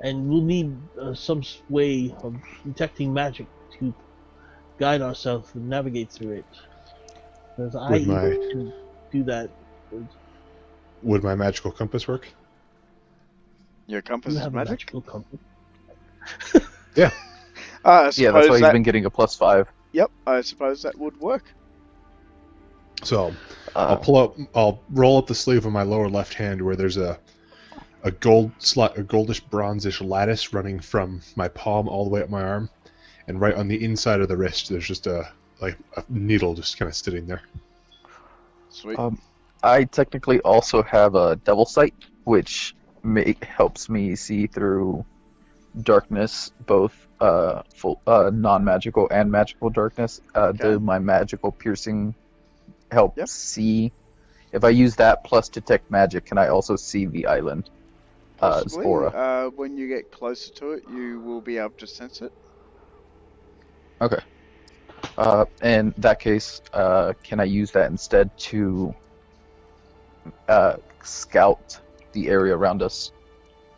S5: and we'll need some way of detecting magic to guide ourselves and navigate through it. Because I can do that.
S3: Would my magical compass work?
S1: Your compass
S5: You
S1: is
S5: have a
S1: magic?
S5: magical compass.
S3: Yeah.
S1: I
S2: Yeah,
S1: suppose
S2: that's why he's
S1: that.
S2: been getting a +5.
S1: Yep, I suppose that would work.
S3: So I'll roll up the sleeve of my lower left hand where there's a goldish bronzish lattice running from my palm all the way up my arm, and right on the inside of the wrist there's just a needle just kind of sitting there.
S1: Sweet.
S2: I technically also have a Devil Sight, which helps me see through darkness, both non-magical and magical darkness. My magical piercing helps see. If I use that plus detect magic, can I also see the island?
S1: Possibly.
S2: Aura.
S1: When you get closer to it, you will be able to sense it.
S2: Okay. In that case, can I use that instead to scout the area around us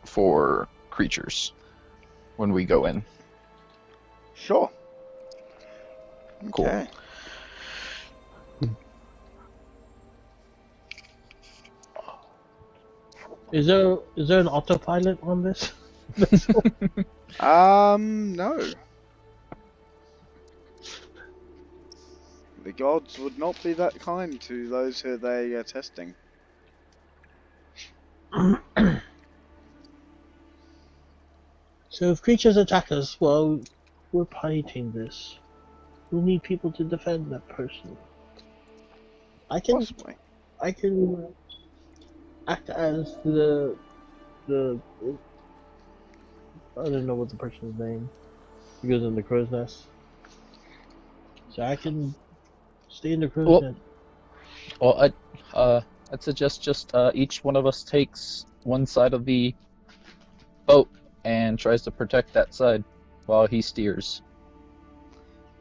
S2: for creatures when we go in?
S1: Sure.
S2: Cool.
S1: Okay.
S5: Is there an autopilot on this?
S1: No. The gods would not be that kind to those who they are testing.
S5: So if creatures attack us, well, we're piloting this. We need people to defend that person. I can
S1: Possibly.
S5: act as the I don't know what the person's name. He goes in the crow's nest. So I can stay in the crow's
S2: Well,
S5: nest.
S2: well, I'd suggest just each one of us takes one side of the boat and tries to protect that side while he steers.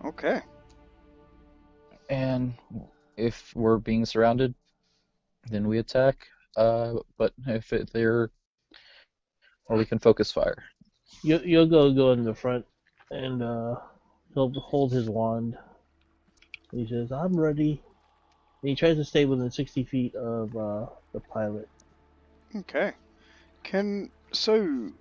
S1: Okay.
S2: And if we're being surrounded, then we attack. But if they're, or we can focus fire.
S5: You'll go in the front, and he'll hold his wand. He says, "I'm ready." And he tries to stay within 60 feet of the pilot.
S1: Okay. So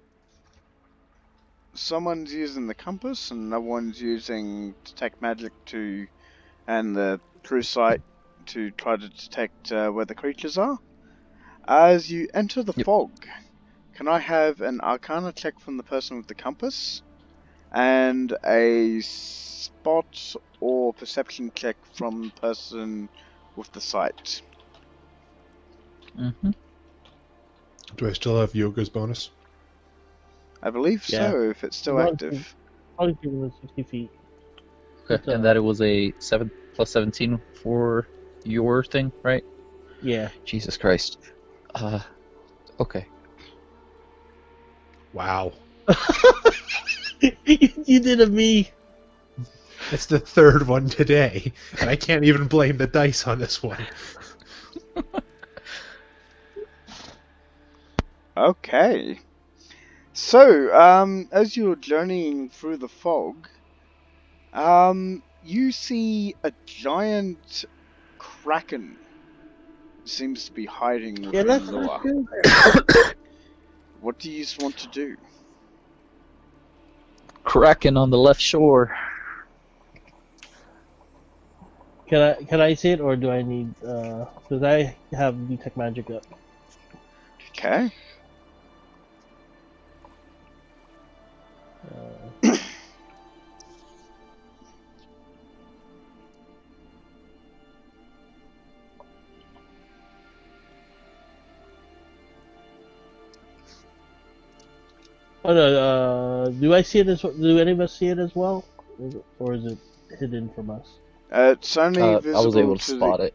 S1: someone's using the compass and no one's using detect magic and the true sight to try to detect where the creatures are. As you enter the
S2: Yep.
S1: fog, can I have an Arcana check from the person with the compass and a spot or perception check from the person with the sight?
S2: Mm-hmm.
S3: Do I still have Yoga's bonus?
S1: I believe
S5: Yeah.
S1: so, if it's still
S5: Not-
S1: active.
S5: Probably within 60 feet.
S2: Okay, and that it was a 7 plus 17 for your thing, right?
S5: Yeah.
S2: Jesus Christ. Okay.
S3: Wow.
S5: You did a me.
S3: It's the third one today, and I can't even blame the dice on this one.
S1: Okay. So, as you're journeying through the fog, you see a giant kraken. Seems to be hiding
S5: Yeah,
S1: within
S5: let's
S1: Lua.
S5: not go there.
S1: What do you want to do?
S2: Kraken on the left shore.
S5: Can I see it, or do I need because I have detect magic up.
S1: Okay.
S5: Oh no, do I see it as? Do any of us see it as well, or is it hidden from us?
S1: It's only
S2: I was
S1: visible
S2: able to
S1: to
S2: spot it.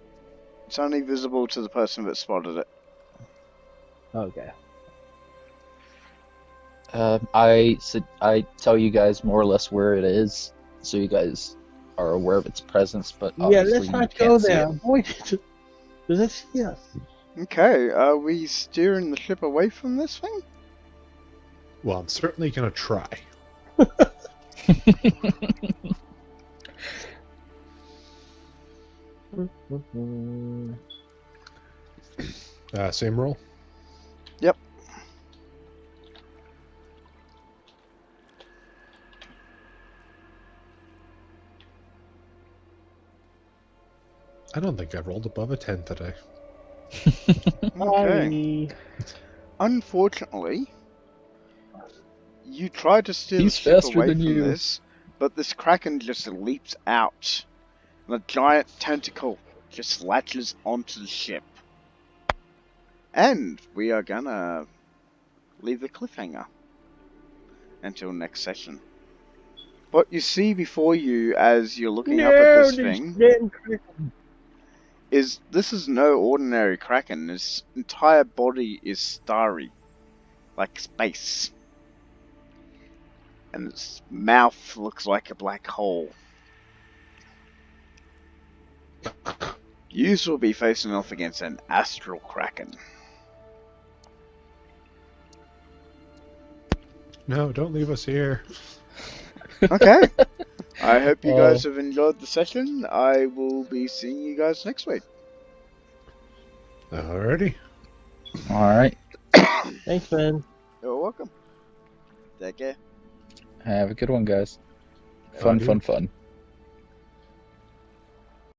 S1: It's only visible to the person that spotted it.
S5: Okay.
S2: I tell you guys more or less where it is, so you guys are aware of its presence. But
S5: Yeah,
S2: obviously
S5: let's
S2: you
S5: not
S2: can't
S5: go
S2: see
S5: there.
S2: it.
S5: Avoid it. Does it see us?
S1: Okay, are we steering the ship away from this thing?
S3: Well, I'm certainly going to try. Same roll?
S1: Yep.
S3: I don't think I've rolled above a 10 today.
S1: Okay. Unfortunately, you try to steer the
S2: He's
S1: ship
S2: faster
S1: away
S2: than
S1: from
S2: you.
S1: this, but this kraken just leaps out, and a giant tentacle just latches onto the ship. And we are gonna leave the cliffhanger until next session. What you see before you as you're looking up at this thing is this is no ordinary kraken. Its entire body is starry, like space. And its mouth looks like a black hole. Yous will be facing off against an astral kraken.
S3: No, don't leave us here.
S1: Okay. I hope you guys have enjoyed the session. I will be seeing you guys next week.
S3: Alrighty.
S2: All right.
S5: Thanks, man.
S1: You're welcome. Take care.
S2: Have a good one, guys. Fun,
S3: dude.
S2: fun, fun.